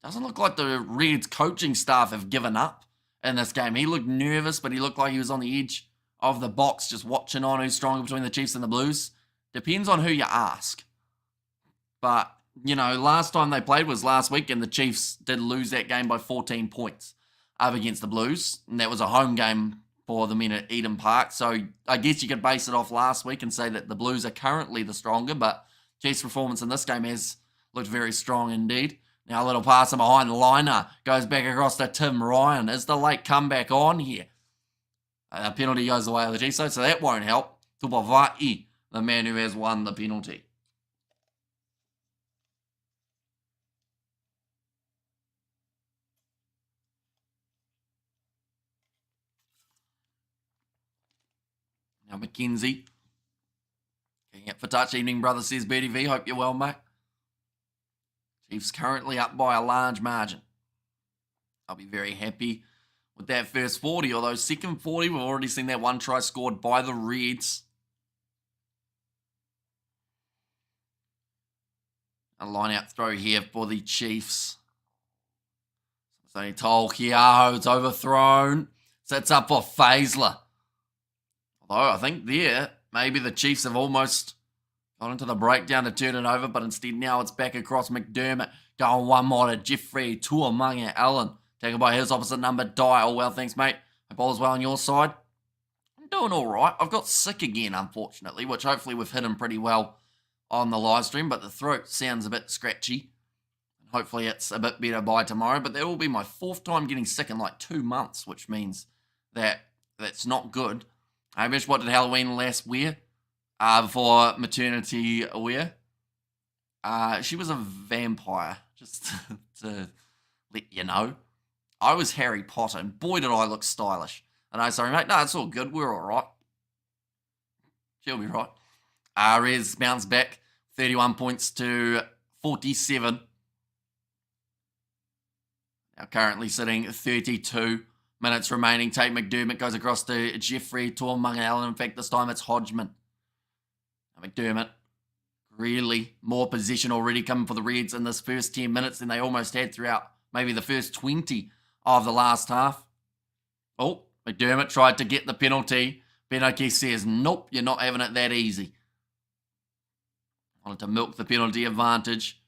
Doesn't look like the Reds coaching staff have given up in this game. He looked nervous, but he looked like he was on the edge of the box, just watching on who's stronger between the Chiefs and the Blues. Depends on who you ask. But, you know, last time they played was last week, and the Chiefs did lose that game by 14 points up against the Blues. And that was a home game for the men at Eden Park. So I guess you could base it off last week and say that the Blues are currently the stronger, but Chiefs' performance in this game has looked very strong indeed. Now a little pass in behind the liner. Goes back across to Tim Ryan. Is the late comeback on here? A penalty goes away with the Chiefs, so that won't help. Tupavai, the man who has won the penalty. Now McKenzie. Getting it for touch. Evening, brother, says Bertie V. Hope you're well, mate. Chiefs currently up by a large margin. I'll be very happy with that first 40, although second 40, we've already seen that one try scored by the Reds. A line-out throw here for the Chiefs. Tolkiaho, it's overthrown. Sets up for Faisler. Although I think there, maybe the Chiefs have almost got into the breakdown to turn it over, but instead now it's back across McDermott. Going one more to Jeffrey Tuamanga Allen. Taken by his opposite number, Dial. Well, thanks, mate. Hope all is well on your side. I'm doing all right. I've got sick again, unfortunately, which hopefully we've hidden pretty well on the live stream, but the throat sounds a bit scratchy. Hopefully it's a bit better by tomorrow, but that will be my 4th time getting sick in like 2 months, which means that that's not good. I wish, what did Halloween last wear? For maternity wear? She was a vampire, just to let you know. I was Harry Potter, and boy did I look stylish. And I sorry, mate, no, it's all good, we're all right. She'll be right. Reds bounce back, 31 points to 47. Now currently sitting 32 minutes remaining. Tate McDermott goes across to Jeffrey Tuamanga Allen. In fact, this time it's Hodgman. McDermott, really more possession already coming for the Reds in this first 10 minutes than they almost had throughout maybe the first 20 of the last half. Oh, McDermott tried to get the penalty. Benoke says, nope, you're not having it that easy. Wanted to milk the penalty advantage.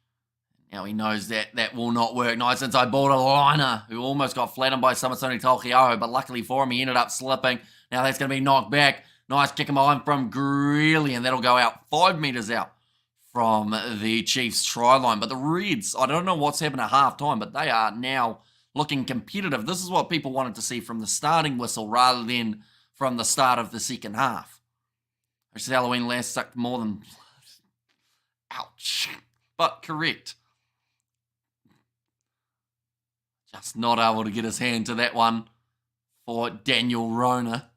Now he knows that that will not work. Nice inside ball to Liner, who almost got flattened by Samasoni Tolkiaho, but luckily for him, he ended up slipping. Now that's going to be knocked back. Nice kick him behind from Greeley, and that'll go out 5 metres out from the Chiefs' try line. But the Reds, I don't know what's happened at half-time, but they are now looking competitive. This is what people wanted to see from the starting whistle rather than from the start of the second half. Which is Halloween last sucked more than... Ouch. But correct. Just not able to get his hand to that one for Daniel Rona.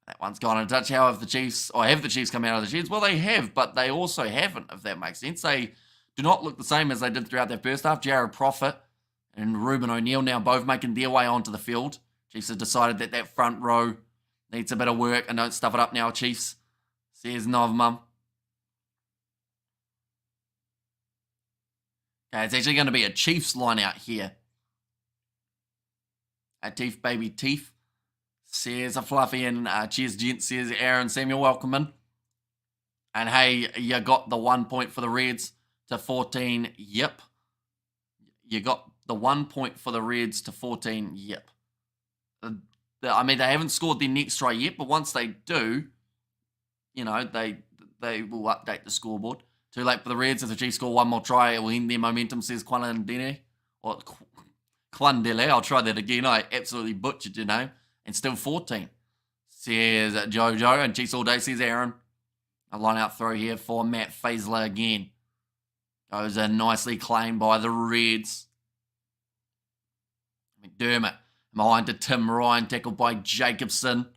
That one's gone in touch. How have the Chiefs, or have the Chiefs come out of the sheds? Well, they have, but they also haven't, if that makes sense. They do not look the same as they did throughout their first half. Jared Prophet and Ruben O'Neill now both making their way onto the field. Chiefs have decided that that front row needs a bit of work, and don't stuff it up now, Chiefs, says Novmum. Okay, it's actually going to be a Chiefs line out here. Teeth, baby, teeth. Says a Fluffy, and cheers, gents, says Aaron Samuel, welcome in. And hey, you got the 1 point for the Reds to 14, yep. You got the 1 point for the Reds to 14, yep. I mean, they haven't scored their next try yet, but once they do, you know, they will update the scoreboard. Too late for the Reds. If the Chiefs score one more try, it will end their momentum, says Quandele. Or Quandele, I'll try that again. I absolutely butchered your name. And still 14, says Jojo. And Chiefs all day, says Aaron. A line-out throw here for Matt Faisler again. Goes in nicely claimed by the Reds. McDermott behind to Tim Ryan, tackled by Jacobson.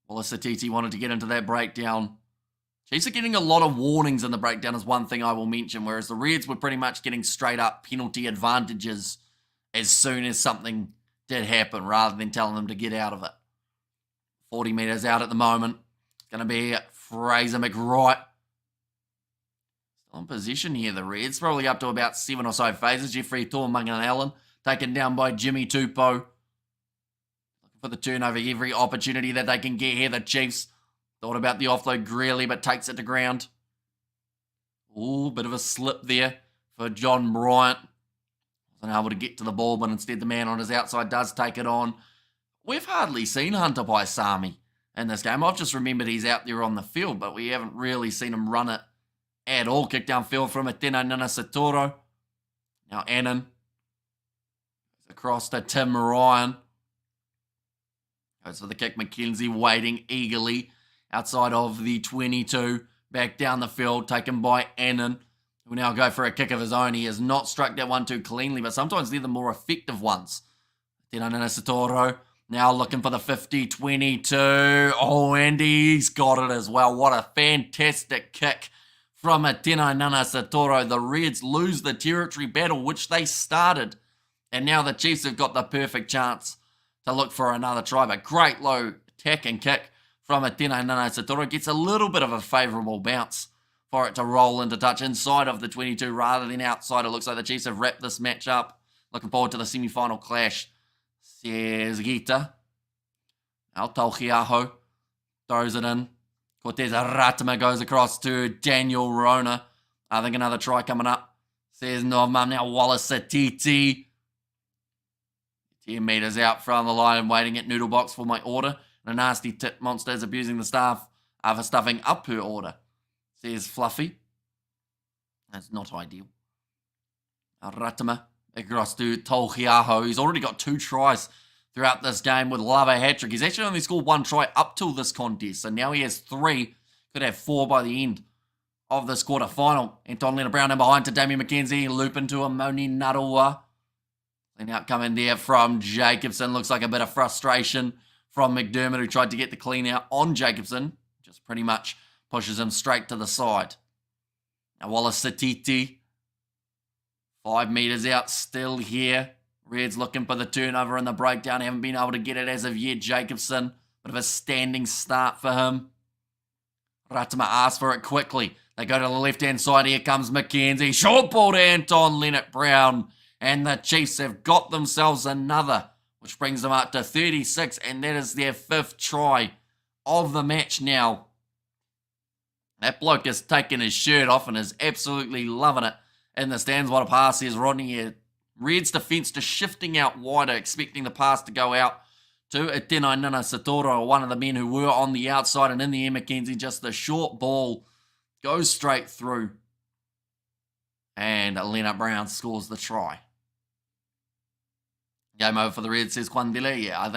Wallace Atiti wanted to get into that breakdown. Chiefs are getting a lot of warnings in the breakdown is one thing I will mention, whereas the Reds were pretty much getting straight up penalty advantages as soon as something did happen, rather than telling them to get out of it. 40 metres out at the moment. It's going to be Fraser McWright. Still in position here, the Reds. Probably up to about 7 or so phases. Jeffrey Tuamanga Allen taken down by Jimmy Tupou. Looking for the turnover every opportunity that they can get here. The Chiefs thought about the offload Greeley, but takes it to ground. Ooh, bit of a slip there for John Bryant. Wasn't able to get to the ball, but instead the man on his outside does take it on. We've hardly seen Hunter Paisami in this game. I've just remembered he's out there on the field, but we haven't really seen him run it at all. Kick downfield from Atena Nanasatoro. Now Annan. Across to Tim Ryan. Goes for the kick. McKenzie waiting eagerly outside of the 22. Back down the field, taken by Annan. Will now go for a kick of his own. He has not struck that one too cleanly, but sometimes they're the more effective ones. Tino Nanasatoro now looking for the 50-22. Oh, and he's got it as well. What a fantastic kick from Tino Nanasatoro. The Reds lose the territory battle, which they started. And now the Chiefs have got the perfect chance to look for another try. But great low attacking kick from Tino Nanasatoro. Gets a little bit of a favourable bounce for it to roll into touch inside of the 22 rather than outside. It looks like the Chiefs have wrapped this match up. Looking forward to the semi-final clash. Says Gita. Now Tauhiaho throws it in. Cortez Ratima goes across to Daniel Rona. I think another try coming up. Says Norman. Now Wallace Satiti. 10 metres out from the line and waiting at noodle box for my order. And a nasty tit monster is abusing the staff for stuffing up her order. Says Fluffy. That's not ideal. Ratima across to Tolhiaho. He's already got 2 tries throughout this game with Lava hat-trick. He's actually only scored 1 try up till this contest. So now he has 3. Could have 4 by the end of this quarter final. Anton Leonard Brown in behind to Damien McKenzie. Loop into a Moni Narawa. Clean out coming there from Jacobson. Looks like a bit of frustration from McDermott, who tried to get the clean out on Jacobson. Just pretty much pushes him straight to the side. Now Wallace Satiti. 5 metres out, still here. Reds looking for the turnover and the breakdown. Haven't been able to get it as of yet. Jacobson, bit of a standing start for him. Ratima asks for it quickly. They go to the left-hand side. Here comes McKenzie. Short ball to Anton Leonard Brown. And the Chiefs have got themselves another, which brings them up to 36. And that is their 5th try of the match now. That bloke has taken his shirt off and is absolutely loving it in the stands. What a pass is Rodney here. Reds defence just shifting out wider, expecting the pass to go out to Etena Nana Satoro, one of the men who were on the outside, and in the air, McKenzie, just the short ball goes straight through. And Leonard Brown scores the try. Game over for the Reds, says Quandile. Yeah, I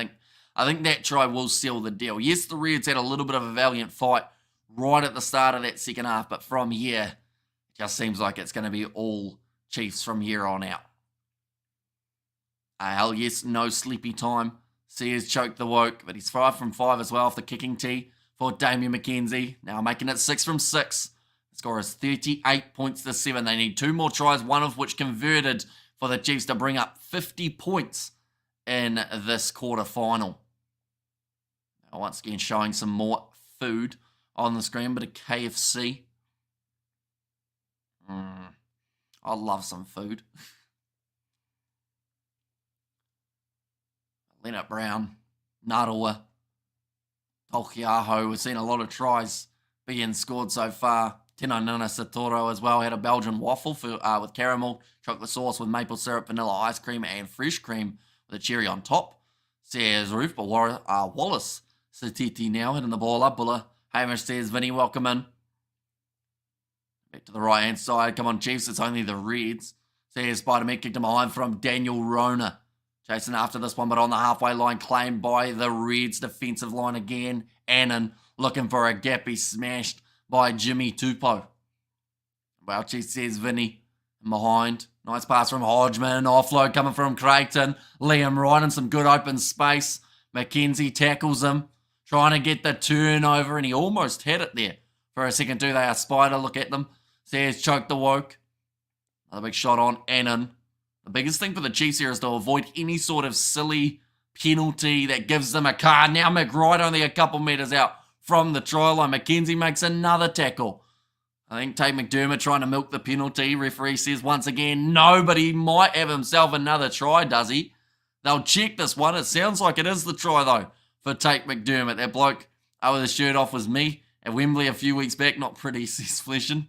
think that try will seal the deal. Yes, the Reds had a little bit of a valiant fight right at the start of that second half, but from here, it just seems like it's going to be all Chiefs from here on out. Hell yes, no sleepy time. Sears choked the woke, but he's 5 from 5 as well off the kicking tee for Damien McKenzie. Now making it 6 from 6. The score is 38 points to 7. They need 2 more tries, one of which converted for the Chiefs to bring up 50 points in this quarter final. Now once again showing some more food on the screen, but a KFC. I love some food. Leonard Brown, Narawa, Tolkiaho. We've seen a lot of tries being scored so far. Tino Nana Satoro as well had a Belgian waffle with caramel, chocolate sauce with maple syrup, vanilla ice cream, and fresh cream with a cherry on top. Says Roof, but Wallace Satiti now hitting the ball up. Buller Hamish says, Vinny, welcome in. Back to the right-hand side. Come on, Chiefs. It's only the Reds. Says Spider-Man kicked him behind from Daniel Rona. Chasing after this one, but on the halfway line, claimed by the Reds defensive line again. Annan looking for a gap. He's smashed by Jimmy Tupou. Well, Chiefs says Vinny behind. Nice pass from Hodgman. Offload coming from Creighton. Liam Wright in some good open space. McKenzie tackles him. Trying to get the turnover, and he almost had it there. For a second, too, they are Spider. Look at them. Says choke the woke. Another big shot on Annan. The biggest thing for the Chiefs here is to avoid any sort of silly penalty that gives them a card. Now McWright only a couple metres out from the try line. McKenzie makes another tackle. I think Tate McDermott trying to milk the penalty. Referee says once again, no, but he might have himself another try, does he? They'll check this one. It sounds like it is the try, though, for Tate McDermott. That bloke with his shirt off was me at Wembley a few weeks back. Not pretty, says Fleshin.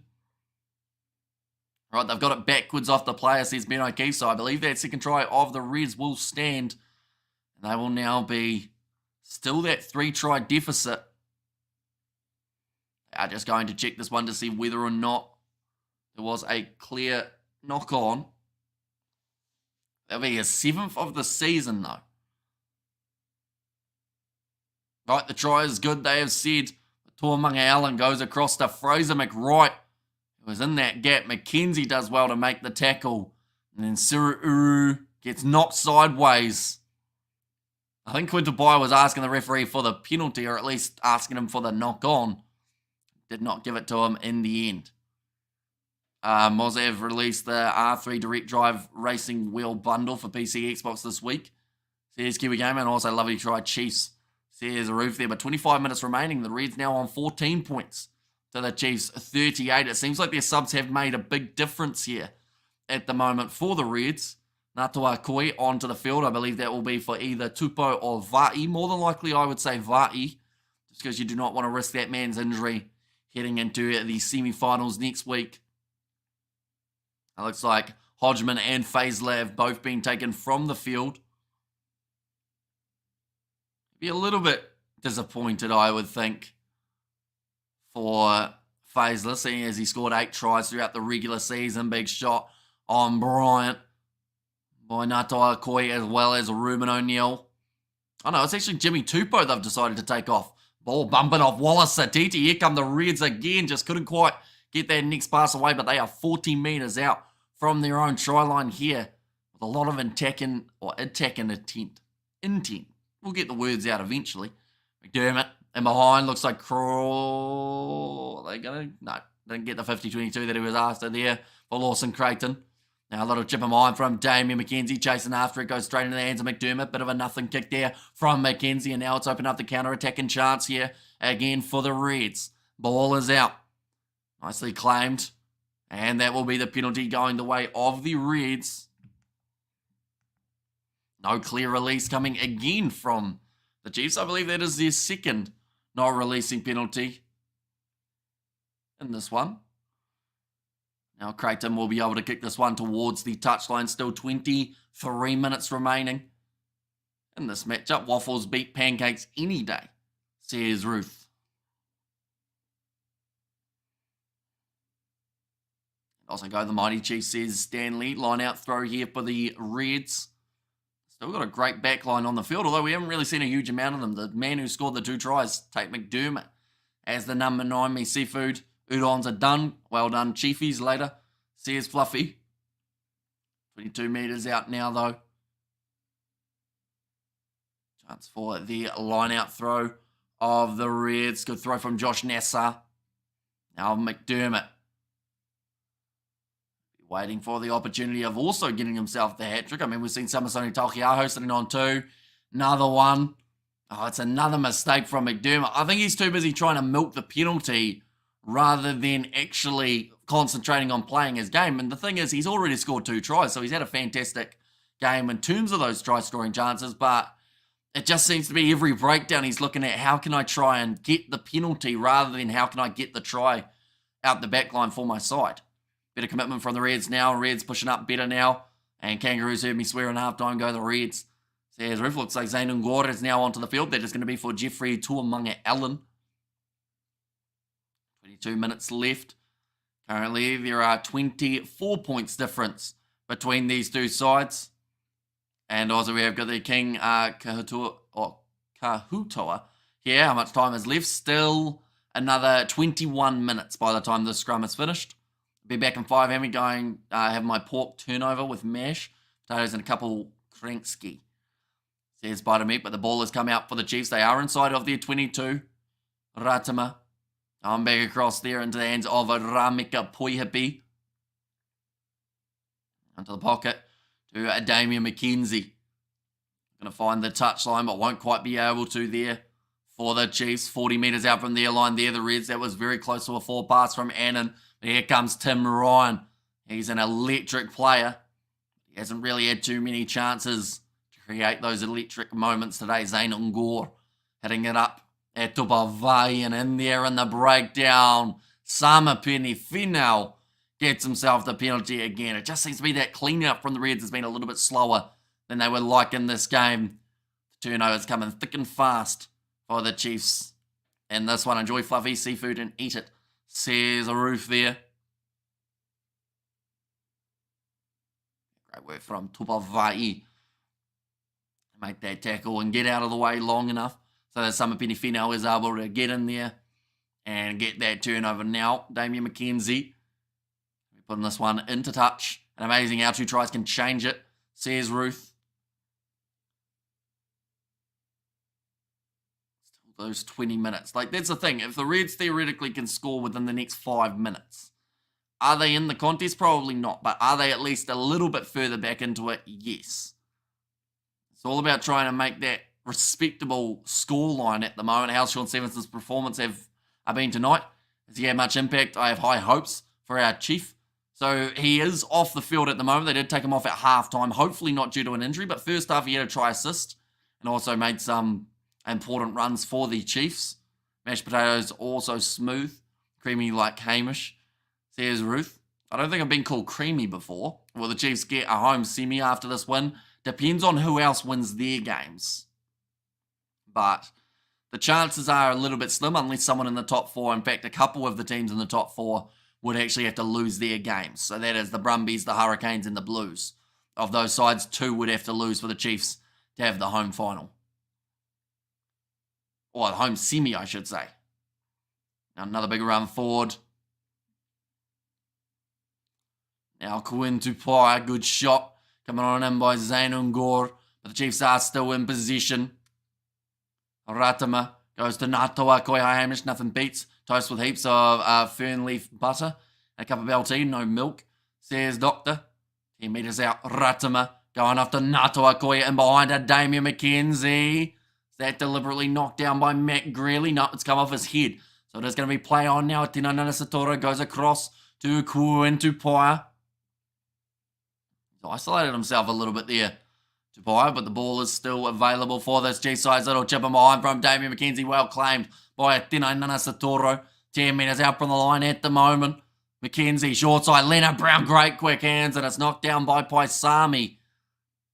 Right, they've got it backwards off the player, says Ben O'Keefe. So I believe that second try of the Reds will stand. And they will now be still that 3-try deficit. They are just going to check this one to see whether or not there was a clear knock-on. That'll be his 7th of the season, though. Right, the try is good, they have said. Tuamunga Allen goes across to Fraser McWright, who was in that gap. McKenzie does well to make the tackle. And then Suru gets knocked sideways. I think Quintabai was asking the referee for the penalty, or at least asking him for the knock-on. Did not give it to him in the end. Mozev released the R3 Direct Drive Racing Wheel Bundle for PC Xbox this week. Says Kiwi Gamer, and also lovely try Chiefs. Says a roof there, but 25 minutes remaining. The Reds now on 14 points. to the Chiefs 38. It seems like their subs have made a big difference here at the moment for the Reds. Natua Koi onto the field. I believe that will be for either Tupo or Va'i. More than likely, I would say Va'i, just because you do not want to risk that man's injury heading into the semi-finals next week. It looks like Hodgman and Faisler have both been taken from the field. Be a little bit disappointed, I would think, for Faisler, seeing as he scored 8 tries throughout the regular season. Big shot on Bryant by Natua Koi as well as Ruben O'Neill. Oh no, it's actually Jimmy Tupou they've decided to take off. Ball bumping off Wallace Satiti. Here come the Reds again. Just couldn't quite get that next pass away, but they are 40 metres out from their own try line here with a lot of attacking intent. We'll get the words out eventually. McDermott in behind. Looks like Crawl. Are they going to? No, didn't get the 50-22 that he was after there for Lawson Creighton. Now a little chip in behind from Damien McKenzie, chasing after it, goes straight into the hands of McDermott. Bit of a nothing kick there from McKenzie, and now it's opened up the counter-attacking chance here again for the Reds. Ball is out. Nicely claimed. And that will be the penalty going the way of the Reds. No clear release coming again from the Chiefs. I believe that is their second not releasing penalty in this one. Now Creighton will be able to kick this one towards the touchline. Still 23 minutes remaining in this matchup. Waffles beat pancakes any day, says Ruth. Also go the Mighty Chiefs, says Stanley. Line out throw here for the Reds. Still got a great back line on the field, although we haven't really seen a huge amount of them. The man who scored the 2 tries, Tate McDermott, as the number 9. Me Seafood. Udons are done. Well done, Chiefies later. Says Fluffy. 22 metres out now, though. Chance for the line-out throw of the Reds. Good throw from Josh Nassar. Now McDermott. Waiting for the opportunity of also getting himself the hat-trick. I mean, we've seen Samasoni Taukeiaho sitting on 2. Another one. Oh, it's another mistake from McDermott. I think he's too busy trying to milk the penalty rather than actually concentrating on playing his game. And the thing is, he's already scored 2 tries, so he's had a fantastic game in terms of those try-scoring chances, but it just seems to be every breakdown he's looking at, how can I try and get the penalty rather than how can I get the try out the back line for my side. Better commitment from the Reds now. Reds pushing up better now. And Kangaroos heard me swear in half-time, go the Reds. Says Roof, looks like Zane Ngora is now onto the field. That is going to be for Jeffrey Tuamunga Allen. 22 minutes left. Currently, there are 24 points difference between these two sides. And also, we have got the King Kahutoa here. How much time is left? Still another 21 minutes by the time the scrum is finished. Be back in 5. And we going have my pork turnover with mash, potatoes, and a couple Kransky. Says Bite Meat, but the ball has come out for the Chiefs. They are inside of their 22. Ratama. I'm back across there into the hands of Ramika Poihipi. Into the pocket to Damien McKenzie. Going to find the touchline, but won't quite be able to there for the Chiefs. 40 metres out from their line there, the Reds. That was very close to a 4 pass from Annan. But here comes Tim Ryan. He's an electric player. He hasn't really had too many chances to create those electric moments today. Zane Ngor hitting it up at Tupavai, and in there in the breakdown, Samapeni Finau gets himself the penalty again. It just seems to be that clean out from the Reds has been a little bit slower than they would like in this game. The turnovers coming thick and fast for the Chiefs. And this one, enjoy fluffy seafood and eat it, says a Roof there. Great work from Tupavai. Make that tackle and get out of the way long enough so that Samapeni Finau is able to get in there and get that turnover now. Damien McKenzie putting this one into touch. And amazing how 2 tries can change it, says Ruth. Still those 20 minutes. Like, that's the thing. If the Reds theoretically can score within the next 5 minutes, are they in the contest? Probably not. But are they at least a little bit further back into it? Yes. It's all about trying to make that respectable scoreline at the moment. How's Sean Stevenson's performance have been tonight? Has he had much impact? I have high hopes for our chief. So he is off the field at the moment. They did take him off at halftime, hopefully not due to an injury, but first half he had a try assist and also made some important runs for the Chiefs. Mashed potatoes also smooth, creamy like Hamish, says Ruth. I don't think I've been called creamy before. Will the Chiefs get a home semi after this win? Depends on who else wins their games. But the chances are a little bit slim unless someone in the top four, in fact, a couple of the teams in the top four would actually have to lose their games. So that is the Brumbies, the Hurricanes, and the Blues. Of those sides, 2 would have to lose for the Chiefs to have the home final. Or the home semi, I should say. Now another big run forward. Now Quinn Tupai, good shot. Coming on in by Zayn Ungor. But the Chiefs are still in position. Ratama goes to Natoa Koia Hamish. Nothing beats toast with heaps of fern leaf butter. A cup of LT, no milk, says Doctor. 10 metres out. Ratama going off to Natoa Koia and behind her Damien McKenzie. Is that deliberately knocked down by Matt Greeley? No, it's come off his head. So it is going to be play on now. Tina Nanasatoro goes across to Quinn Tupai. He's isolated himself a little bit there. Tupai, but the ball is still available for this G-size little chip in behind from Damien McKenzie, well claimed by Tino Nanasatoro. 10 metres out from the line at the moment. McKenzie, short side, Leonard Brown, great quick hands, and it's knocked down by Paisami.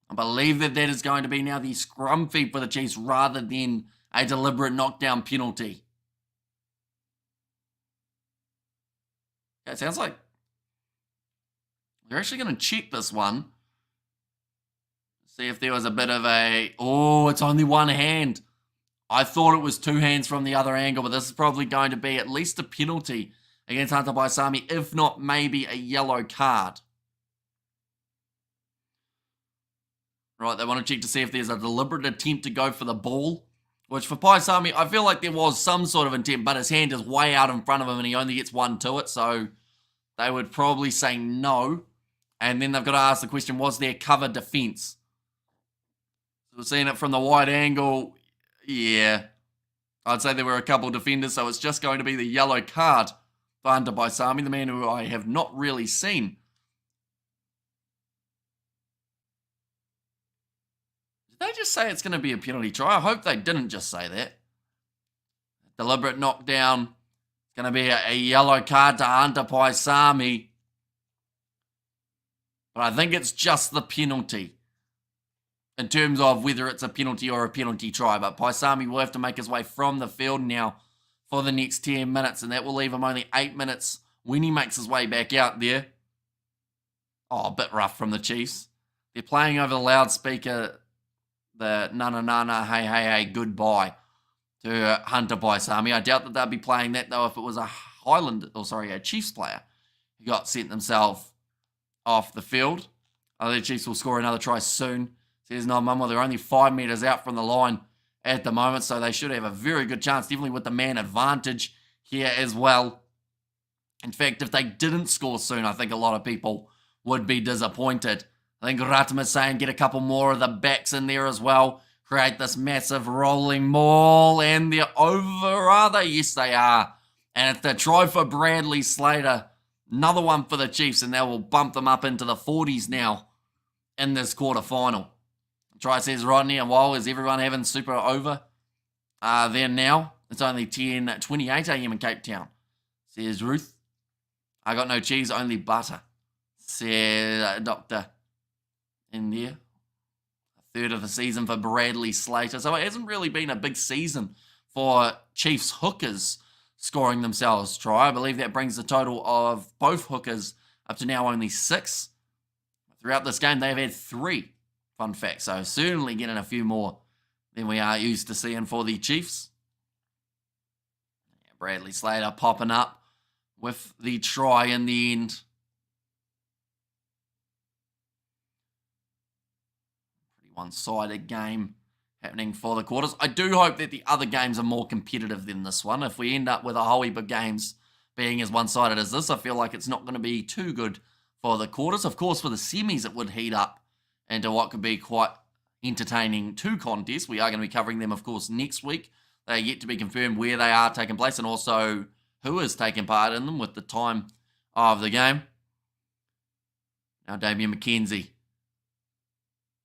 I believe that is going to be now the scrum feed for the Chiefs rather than a deliberate knockdown penalty. Okay, it sounds like they're actually going to check this one. See if there was a bit of a... Oh, it's only one hand. I thought it was 2 hands from the other angle, but this is probably going to be at least a penalty against Hunter Paisami, if not maybe a yellow card. Right, they want to check to see if there's a deliberate attempt to go for the ball, which for Paisami, I feel like there was some sort of intent, but his hand is way out in front of him and he only gets one to it, so they would probably say no. And then they've got to ask the question, was there cover defense? We're seeing it from the wide angle. Yeah. I'd say there were a couple of defenders, so it's just going to be the yellow card for Hunter Paisami, the man who I have not really seen. Did they just say it's going to be a penalty try? I hope they didn't just say that. Deliberate knockdown. It's going to be a yellow card to Hunter Paisami. But I think it's just the penalty in terms of whether it's a penalty or a penalty try. But Paisami will have to make his way from the field now for the next 10 minutes, and that will leave him only 8 minutes when he makes his way back out there. Oh, a bit rough from the Chiefs. They're playing over the loudspeaker the na-na-na-na, hey, goodbye to Hunter Paisami. I doubt that they'll be playing that, though, if it was a Chiefs player who got sent themselves off the field. I think the Chiefs will score another try soon. Says no, Mum, well, they're only 5 metres out from the line at the moment, so they should have a very good chance, definitely with the man advantage here as well. In fact, if they didn't score soon, I think a lot of people would be disappointed. I think Ratama's saying get a couple more of the backs in there as well. Create this massive rolling maul, and they're over, are they? Yes, they are. And it's the try for Bradley Slater. Another one for the Chiefs, and they will bump them up into the 40s now in this quarterfinal. Try says Rodney, and while is everyone having super over there now? It's only 10:28 a.m. in Cape Town, says Ruth. I got no cheese, only butter, said Doctor in there. A third of the season for Bradley Slater. So it hasn't really been a big season for Chiefs hookers scoring themselves try. I believe that brings the total of both hookers up to now only 6. Throughout this game, they've had 3. Fun fact. So certainly getting a few more than we are used to seeing for the Chiefs. Yeah, Bradley Slater popping up with the try in the end. Pretty one-sided game happening for the quarters. I do hope that the other games are more competitive than this one. If we end up with a whole heap of games being as one-sided as this, I feel like it's not going to be too good for the quarters. Of course, for the semis, it would heat up into what could be quite entertaining 2 contests. We are going to be covering them, of course, next week. They are yet to be confirmed where they are taking place, and also who is taking part in them with the time of the game. Now Damian McKenzie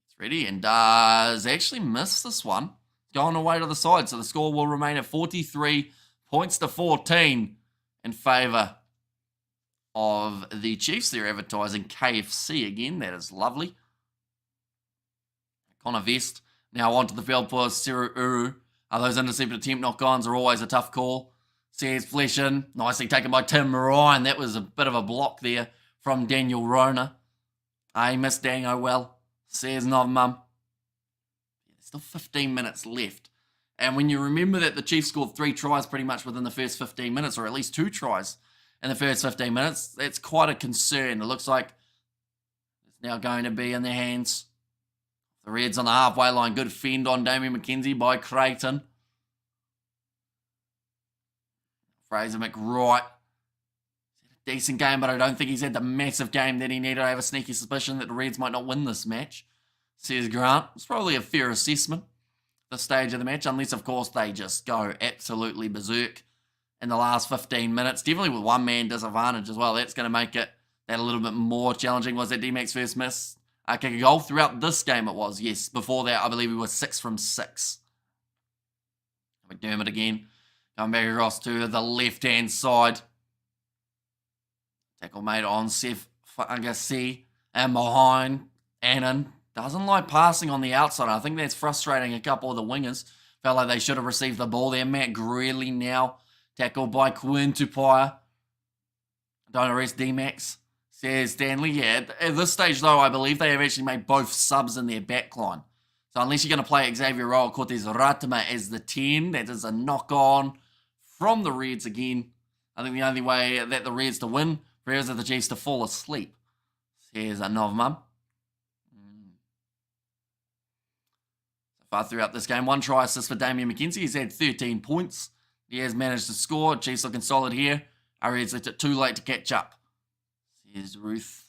is ready and does actually miss this one. Going away to the side, so the score will remain at 43 points to 14 in favour of the Chiefs. They're advertising KFC again. That is lovely. Connor Vest now onto the field for Seru Uru. Those intercepted attempt knock-ons are always a tough call. Says flesh in. Nicely taken by Tim Ryan. That was a bit of a block there from Daniel Rona. He missed Dango well. Says Novmum. Still 15 minutes left. And when you remember that the Chiefs scored 3 tries pretty much within the first 15 minutes, or at least 2 tries in the first 15 minutes, that's quite a concern. It looks like it's now going to be in their hands. The Reds on the halfway line. Good fend on Damian McKenzie by Creighton. Fraser McWright. Decent game, but I don't think he's had the massive game that he needed. I have a sneaky suspicion that the Reds might not win this match, says Grant. It's probably a fair assessment at this stage of the match, unless, of course, they just go absolutely berserk in the last 15 minutes. Definitely with one-man disadvantage as well. That's going to make it that a little bit more challenging. Was that D-Mac's first miss? Kick a goal throughout this game it was, yes. Before that, I believe he was 6 from 6. McDermott again. Going back across to the left-hand side. Tackle made on Seth Agassi. And behind, Annan doesn't like passing on the outside. I think that's frustrating a couple of the wingers. Felt like they should have received the ball there. Matt Greeley now. Tackled by Quinn Tupaya. Don't arrest D-Max, says Stanley. Yeah, at this stage, though, I believe they have actually made both subs in their backline. So unless you're going to play Xavier Roll, Cortez Ratima as the 10, that is a knock-on from the Reds again. I think the only way that the Reds to win is for the Chiefs to fall asleep, says Novmum. So far throughout this game, 1 try assist for Damian McKenzie. He's had 13 points. He has managed to score. Chiefs looking solid here. Our Reds left it too late to catch up, says Ruth.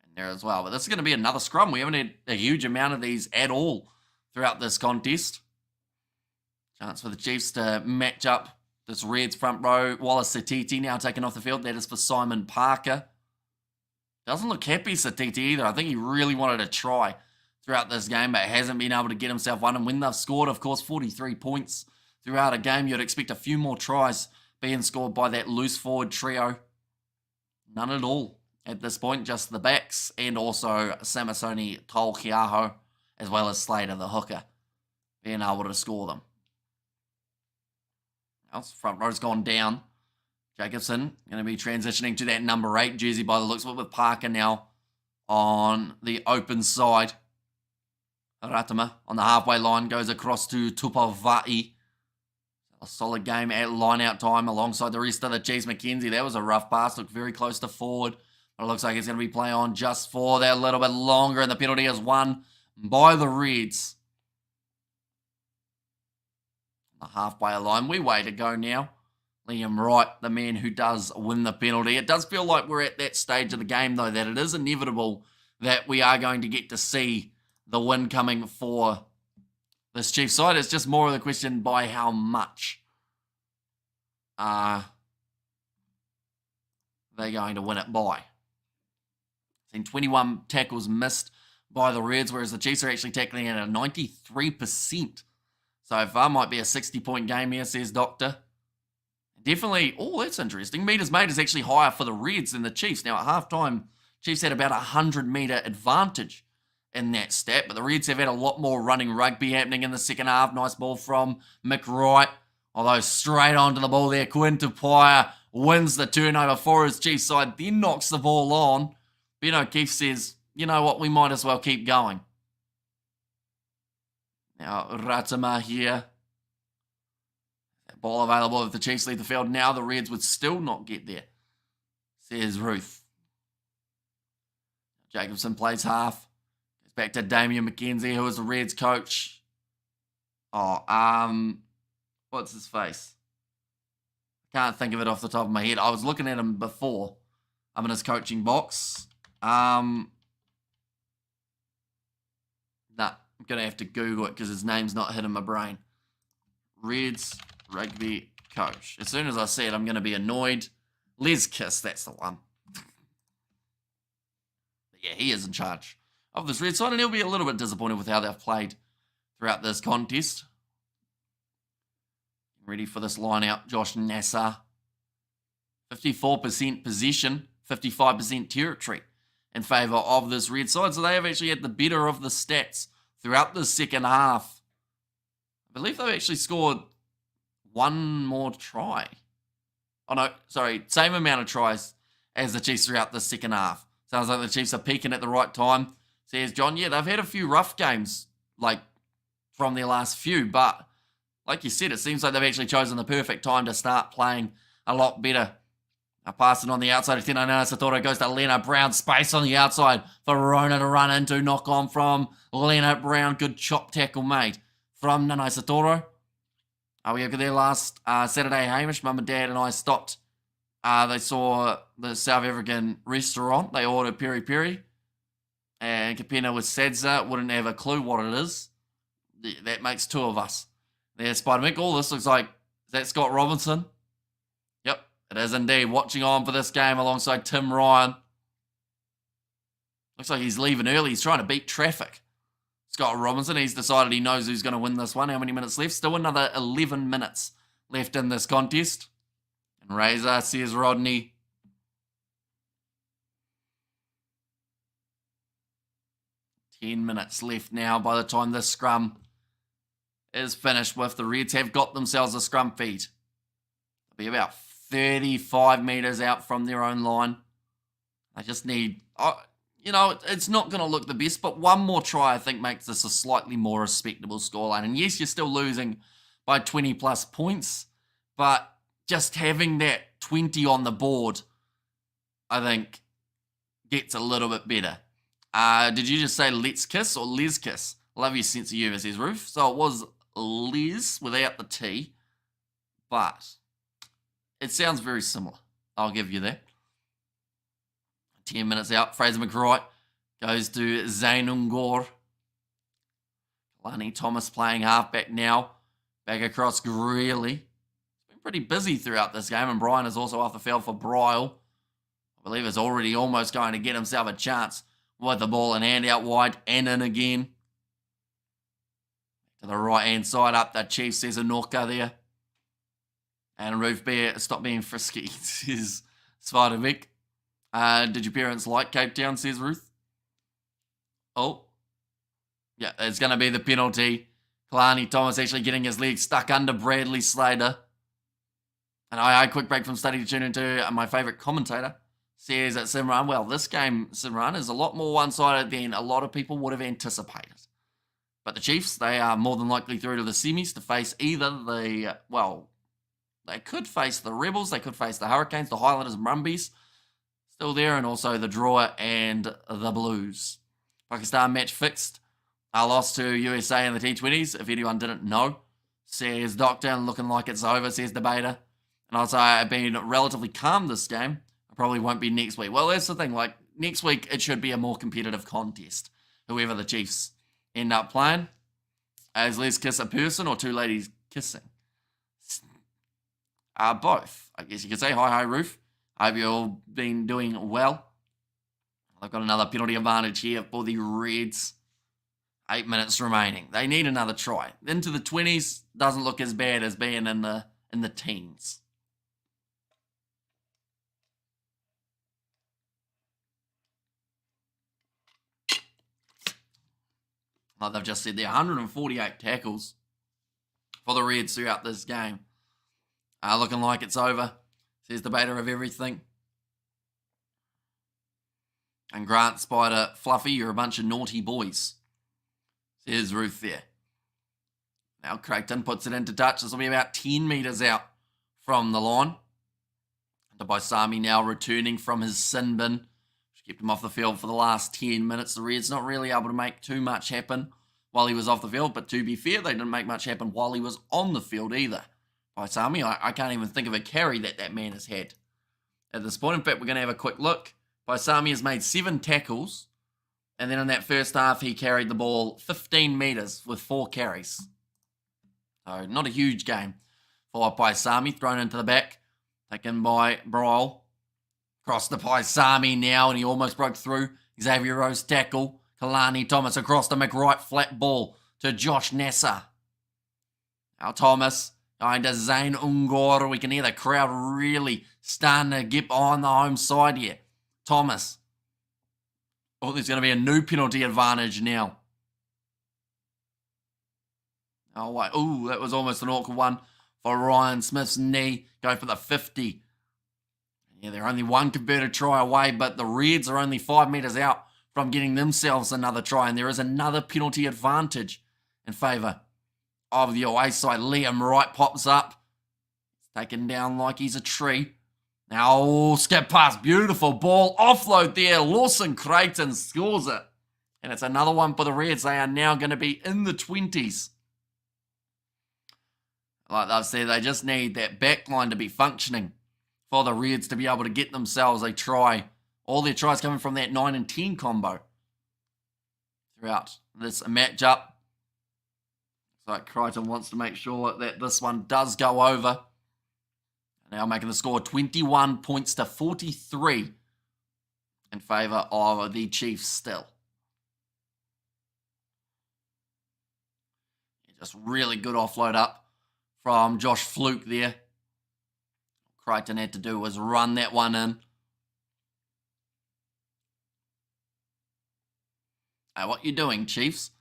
And there as well. But this is going to be another scrum. We haven't had a huge amount of these at all throughout this contest. Chance for the Chiefs to match up this Reds front row. Wallace Satiti now taken off the field. That is for Simon Parker. Doesn't look happy, Satiti, either. I think he really wanted to try throughout this game, but hasn't been able to get himself one. And when they've scored, of course, 43 points throughout a game, you'd expect a few more tries being scored by that loose forward trio. None at all at this point, just the backs and also Samasoni Tolkiaho, as well as Slater the hooker, being able to score them. Front row's gone down. Jacobson going to be transitioning to that number 8 jersey by the looks of it, with Parker now on the open side. Ratima on the halfway line goes across to Tupavai. A solid game at line-out time alongside the rest of the Chiefs. McKenzie, that was a rough pass. Looked very close to forward. But it looks like it's going to be play on just for that little bit longer. And the penalty is won by the Reds. The halfway line. We way to go now. Liam Wright, the man who does win the penalty. It does feel like we're at that stage of the game, though, that it is inevitable that we are going to get to see the win coming for this Chiefs side. It's just more of the question by how much are they going to win it by. Seen 21 tackles missed by the Reds, whereas the Chiefs are actually tackling at a 93%. So far, might be a 60-point game here, says Doctor. Definitely, oh, that's interesting. Meters made is actually higher for the Reds than the Chiefs. Now, at halftime, Chiefs had about a 100-meter advantage in that stat, but the Reds have had a lot more running rugby happening in the second half. Nice ball from McWright, although straight onto the ball there. Quinn Tupaya wins the turnover for his Chiefs side, then knocks the ball on. Ben O'Keefe says, you know what, we might as well keep going. Now, Ratima here. That ball available if the Chiefs leave the field. Now the Reds would still not get there, says Ruth. Jacobson plays half. Goes back to Damian McKenzie, who is the Reds coach. What's his face? I can't think of it off the top of my head. I was looking at him before. I'm in his coaching box. I'm going to have to Google it because his name's not hitting my brain. Reds Rugby coach. As soon as I see it, I'm going to be annoyed. Les Kiss, that's the one. Yeah, he is in charge of this red side, and he'll be a little bit disappointed with how they've played throughout this contest. Ready for this line out, Josh Nassar. 54% possession, 55% territory in favour of this red side. So they have actually had the better of the stats throughout the second half. I believe they've actually scored one more try. Oh no, sorry, same amount of tries as the Chiefs throughout the second half. Sounds like the Chiefs are peaking at the right time. Says John, yeah, they've had a few rough games, like, from their last few, but like you said, it seems like they've actually chosen the perfect time to start playing a lot better. Now passing on the outside of Tino Satoro goes to Leonard Brown. Space on the outside for Rona to run into. Knock on from Leonard Brown. Good chop tackle made from Nanae Satoro. We were there last Saturday, Hamish. Mum and Dad and I stopped. They saw the South African restaurant. They ordered peri peri. And Kapena with Sadza wouldn't have a clue what it is. That makes two of us. There's Spider-Mick. All this looks like, is that Scott Robinson? Yep, it is indeed. Watching on for this game alongside Tim Ryan. Looks like he's leaving early. He's trying to beat traffic. Scott Robinson, he's decided he knows who's going to win this one. How many minutes left? Still another 11 minutes left in this contest. And Razor, says Rodney. Ten minutes left now by the time this scrum is finished with. The Reds have got themselves a scrum feed. They'll be about 35 metres out from their own line. They just need, it's not going to look the best, but one more try I think makes this a slightly more respectable scoreline. And yes, you're still losing by 20 plus points, but just having that 20 on the board, I think, gets a little bit better. Did you just say let's kiss or Les Kiss? Love your sense of humour, says Roof. So it was Les without the T, but it sounds very similar. I'll give you that. 10 minutes out, Fraser McRoy goes to Zane Ungor. Kalani Thomas playing halfback now. Back across Greeley. He's been pretty busy throughout this game, and Brian is also off the field for Bryle. I believe is already almost going to get himself a chance with the ball in hand out wide and in again. To the right-hand side up, the Chiefs, says Anorka there. And Roof Bear, stop being frisky, says Spider-Vic. Did your parents like Cape Town, says Ruth? Oh. Yeah, it's going to be the penalty. Kalani Thomas actually getting his leg stuck under Bradley Slater. And I quick break from study to tune into my favourite commentator. Says that Simran, well, this game, Simran, is a lot more one-sided than a lot of people would have anticipated. But the Chiefs, they are more than likely through to the semis to face either the, they could face the Rebels, they could face the Hurricanes, the Highlanders and Brumbies. Still there, and also the Drawer and the Blues. Pakistan match fixed. Lost to USA in the T20s, if anyone didn't know. Says Doctor, looking like it's over, says Debater. And also, I've been relatively calm this game. I probably won't be next week. Well, that's the thing. Like, next week, it should be a more competitive contest. Whoever the Chiefs end up playing. Is Les Kiss a person or two ladies kissing? Both. I guess you could say. Hi, Roof. I hope you've all been doing well. I've got another penalty advantage here for the Reds. 8 minutes remaining. They need another try. Into the 20s doesn't look as bad as being in the teens. Like they've just said there, 148 tackles for the Reds throughout this game. Looking like it's over, says Debater of everything. And Grant, Spider, Fluffy, you're a bunch of naughty boys, says Ruth there. Now Creighton puts it into touch. This will be about 10 metres out from the line. And Baisami now returning from his sin bin. Kept him off the field for the last 10 minutes. The Reds not really able to make too much happen while he was off the field. But to be fair, they didn't make much happen while he was on the field either. Baisami, I can't even think of a carry that man has had at this point. In fact, we're going to have a quick look. Baisami has made 7 tackles. And then in that first half, he carried the ball 15 metres with 4 carries. So not a huge game Followed by Sami, thrown into the back. Taken by Bryle. Across to Paisami now, and he almost broke through. Xavier Rose tackle. Kalani Thomas across to McWright, flat ball to Josh Nasser. Now Thomas going to Zane Ungor. We can hear the crowd really starting to get behind the home side here. Thomas. Oh, there's going to be a new penalty advantage now. Oh, wait. Oh, that was almost an awkward one for Ryan Smith's knee. Go for the 50. Yeah, they're only one converted try away, but the Reds are only 5 metres out from getting themselves another try, and there is another penalty advantage in favour of the away side. Liam Wright pops up. Taken down like he's a tree. Now, skip pass, beautiful ball. Offload there. Lawson Creighton scores it. And it's another one for the Reds. They are now going to be in the 20s. Like I've said, they just need that back line to be functioning for the Reds to be able to get themselves a try. All their tries coming from that 9 and 10 combo throughout this matchup. So Crichton wants to make sure that this one does go over. Now making the score 21 points to 43 in favour of the Chiefs still. Just really good offload up from Josh Fluke there. Crichton had to do was run that one in. Hey, what you doing, Chiefs?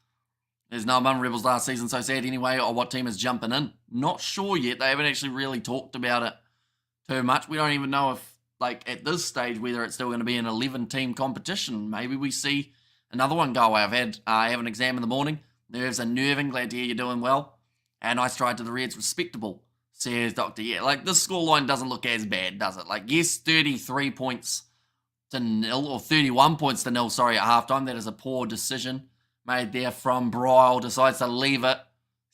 There's no one Rebels last season, so sad anyway, or what team is jumping in? Not sure yet. They haven't actually really talked about it too much. We don't even know if, like, at this stage, whether it's still going to be an 11-team competition. Maybe we see another one go away. I have an exam in the morning. Nerves are nerving. Glad to hear you're doing well. And nice try to the Reds. Respectable, says Dr. Yeah. Like, this scoreline doesn't look as bad, does it? Like, yes, 33 points to nil, or 31 points to nil, sorry, at halftime. That is a poor decision made there from Bryle. Decides to leave it.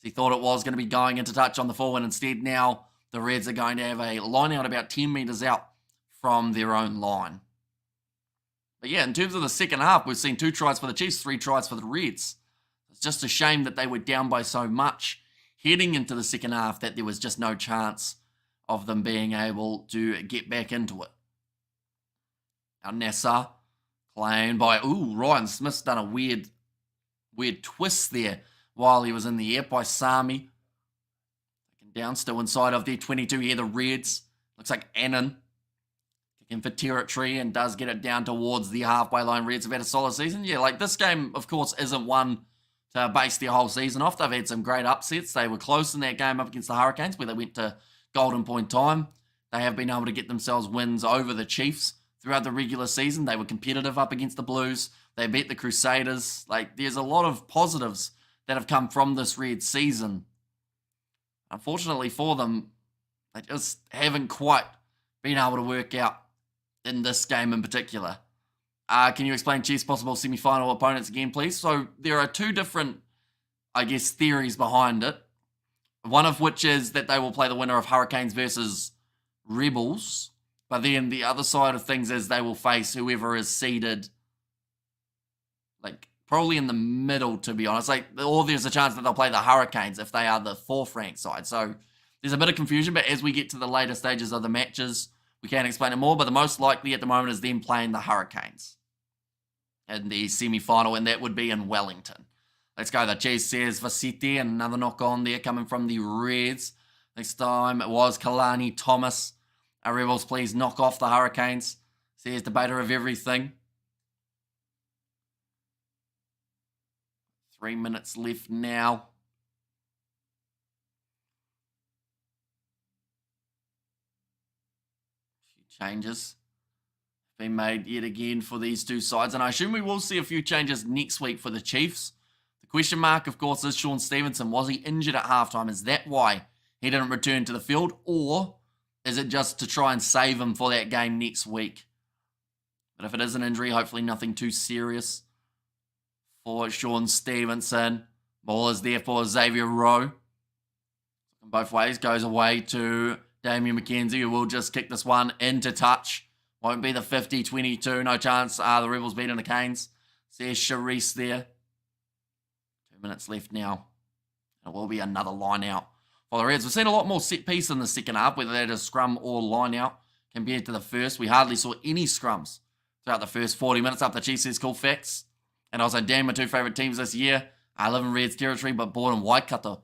He thought it was going to be going into touch on the forward. Instead, now the Reds are going to have a line out about 10 metres out from their own line. But yeah, in terms of the second half, we've seen 2 tries for the Chiefs, 3 tries for the Reds. It's just a shame that they were down by so much heading into the second half that there was just no chance of them being able to get back into it. Now Nasser claimed by, Ryan Smith's done a weird twist there while he was in the air by Sami. Taken down, still inside of their 22 here, the Reds. Looks like Annan kicking for territory and does get it down towards the halfway line. Reds have had a solid season. Yeah, like this game, of course, isn't one to base their whole season off. They've had some great upsets. They were close in that game up against the Hurricanes where they went to golden point time. They have been able to get themselves wins over the Chiefs throughout the regular season. They were competitive up against the Blues. They beat the Crusaders. Like, there's a lot of positives that have come from this Reds season. Unfortunately for them, they just haven't quite been able to work out in this game in particular. Can you explain Chiefs' possible semi-final opponents again, please? So there are 2 different, I guess, theories behind it. One of which is that they will play the winner of Hurricanes versus Rebels. But then the other side of things is they will face whoever is seeded, like, probably in the middle, to be honest. Like, or there's a chance that they'll play the Hurricanes if they are the 4th ranked side. So there's a bit of confusion, but as we get to the later stages of the matches, we can explain it more. But the most likely at the moment is them playing the Hurricanes in the semi-final, and that would be in Wellington. Let's go. The Chiefs says Vasiti, and another knock on there coming from the Reds. Next time it was Kalani Thomas. Our Rebels, please knock off the Hurricanes, says debater of everything. 3 minutes left now. A few changes been made yet again for these 2 sides, and I assume we will see a few changes next week for the Chiefs. The question mark, of course, is Sean Stevenson. Was he injured at halftime? Is that why he didn't return to the field, or is it just to try and save him for that game next week? But if it is an injury, hopefully nothing too serious for Sean Stevenson. Ball is there for Xavier Rowe. Both ways, goes away to Damien McKenzie, who will just kick this one into touch. Won't be the 50-22. No chance. The Rebels beating the Canes. Says Charisse there. 2 minutes left now. It will be another line out for the Reds. We've seen a lot more set piece in the second half, whether that is scrum or line out compared to the first. We hardly saw any scrums throughout the first 40 minutes up the Chiefs says cool facts. And also, damn, my two favourite teams this year. I live in Reds territory, but born in Waikato,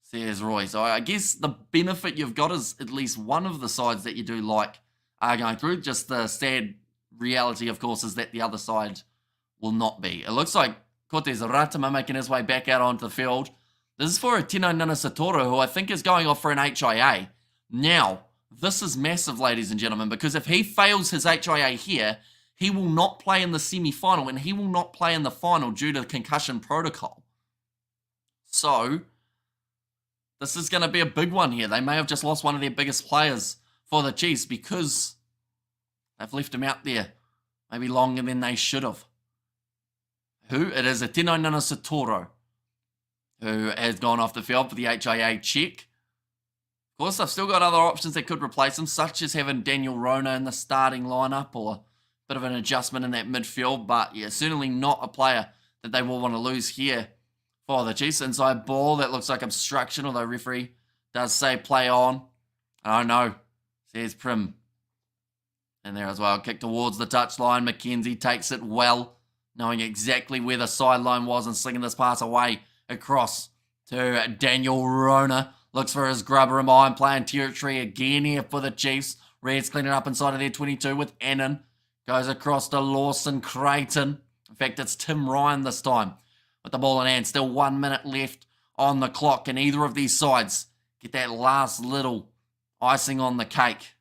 says Roy. So I guess the benefit you've got is at least one of the sides that you do like are going through. Just the sad reality, of course, is that the other side will not be. It looks like Cortez Ratama making his way back out onto the field. This is for a Tino Nanasatoro, who I think is going off for an HIA. Now, this is massive, ladies and gentlemen, because if he fails his HIA here, he will not play in the semi-final, and he will not play in the final due to the concussion protocol. So, this is going to be a big one here. They may have just lost one of their biggest players for the Chiefs because they've left him out there maybe longer than they should have. Who? It is a Tino Nanasatoro, who has gone off the field for the HIA check. Of course, they've still got other options that could replace him, such as having Daniel Rona in the starting lineup or a bit of an adjustment in that midfield. But yeah, certainly not a player that they will want to lose here for the Chiefs. Inside ball, that looks like obstruction, although referee does say play on. I don't know, says Prim. And there as well, kick towards the touchline. McKenzie takes it well, knowing exactly where the sideline was and slinging this pass away across to Daniel Rona. Looks for his grubber in behind, playing territory again here for the Chiefs. Reds cleaning up inside of their 22 with Annan. Goes across to Lawson Creighton. In fact, it's Tim Ryan this time with the ball in hand. Still 1 minute left on the clock. Can either of these sides get that last little icing on the cake?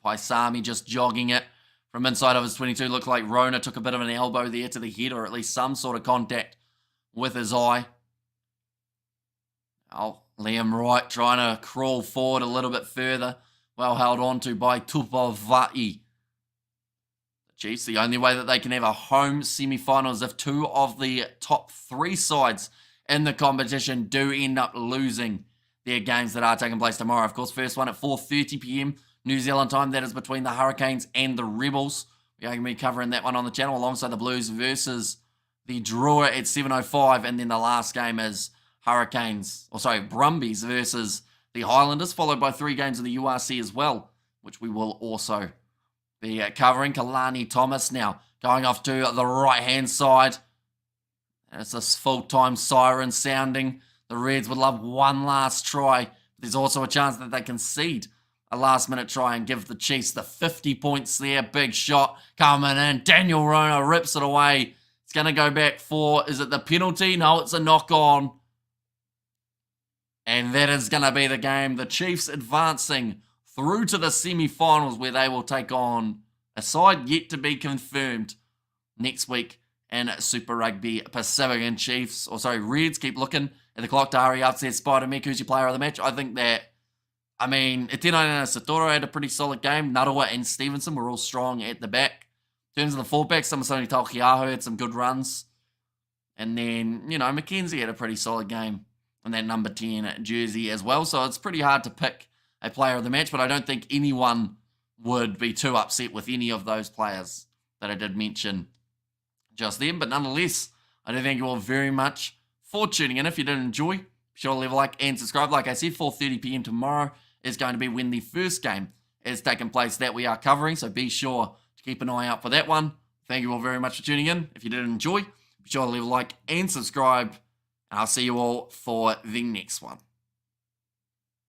Paisami just jogging it from inside of his 22. Looked like Rona took a bit of an elbow there to the head, or at least some sort of contact with his eye. Oh, Liam Wright trying to crawl forward a little bit further. Well held on to by Tupavai. The Chiefs, the only way that they can have a home semi-final is if two of the top three sides in the competition do end up losing their games that are taking place tomorrow. Of course, first one at 4:30 p.m. New Zealand time. That is between the Hurricanes and the Rebels. We're going to be covering that one on the channel alongside the Blues versus the Drua at 7:05. And then the last game is Brumbies versus the Highlanders, followed by 3 games in the URC as well, which we will also be covering. Kalani Thomas now going off to the right-hand side. And it's this full-time siren sounding. The Reds would love one last try. There's also a chance that they concede a last-minute try and give the Chiefs the 50 points there. Big shot coming in. Daniel Rona rips it away. It's going to go back for, is it the penalty? No, it's a knock-on. And that is going to be the game. The Chiefs advancing through to the semi-finals where they will take on a side yet to be confirmed next week in Super Rugby Pacific. And Reds keep looking at the clock to hurry up, says Spider-Mick, who's your player of the match. I think that, Etino Nanasatoro had a pretty solid game. Narawa and Stevenson were all strong at the back. In terms of the fullbacks, Samasoni Taukiaho had some good runs. And then, McKenzie had a pretty solid game in that number 10 jersey as well. So it's pretty hard to pick a player of the match, but I don't think anyone would be too upset with any of those players that I did mention just then. But nonetheless, I do thank you all very much for tuning in. If you did enjoy, be sure to leave a like and subscribe. Like I said, 4:30 p.m. tomorrow is going to be when the first game is taking place that we are covering. So be sure to keep an eye out for that one. Thank you all very much for tuning in. If you did enjoy, be sure to leave a like and subscribe. And I'll see you all for the next one.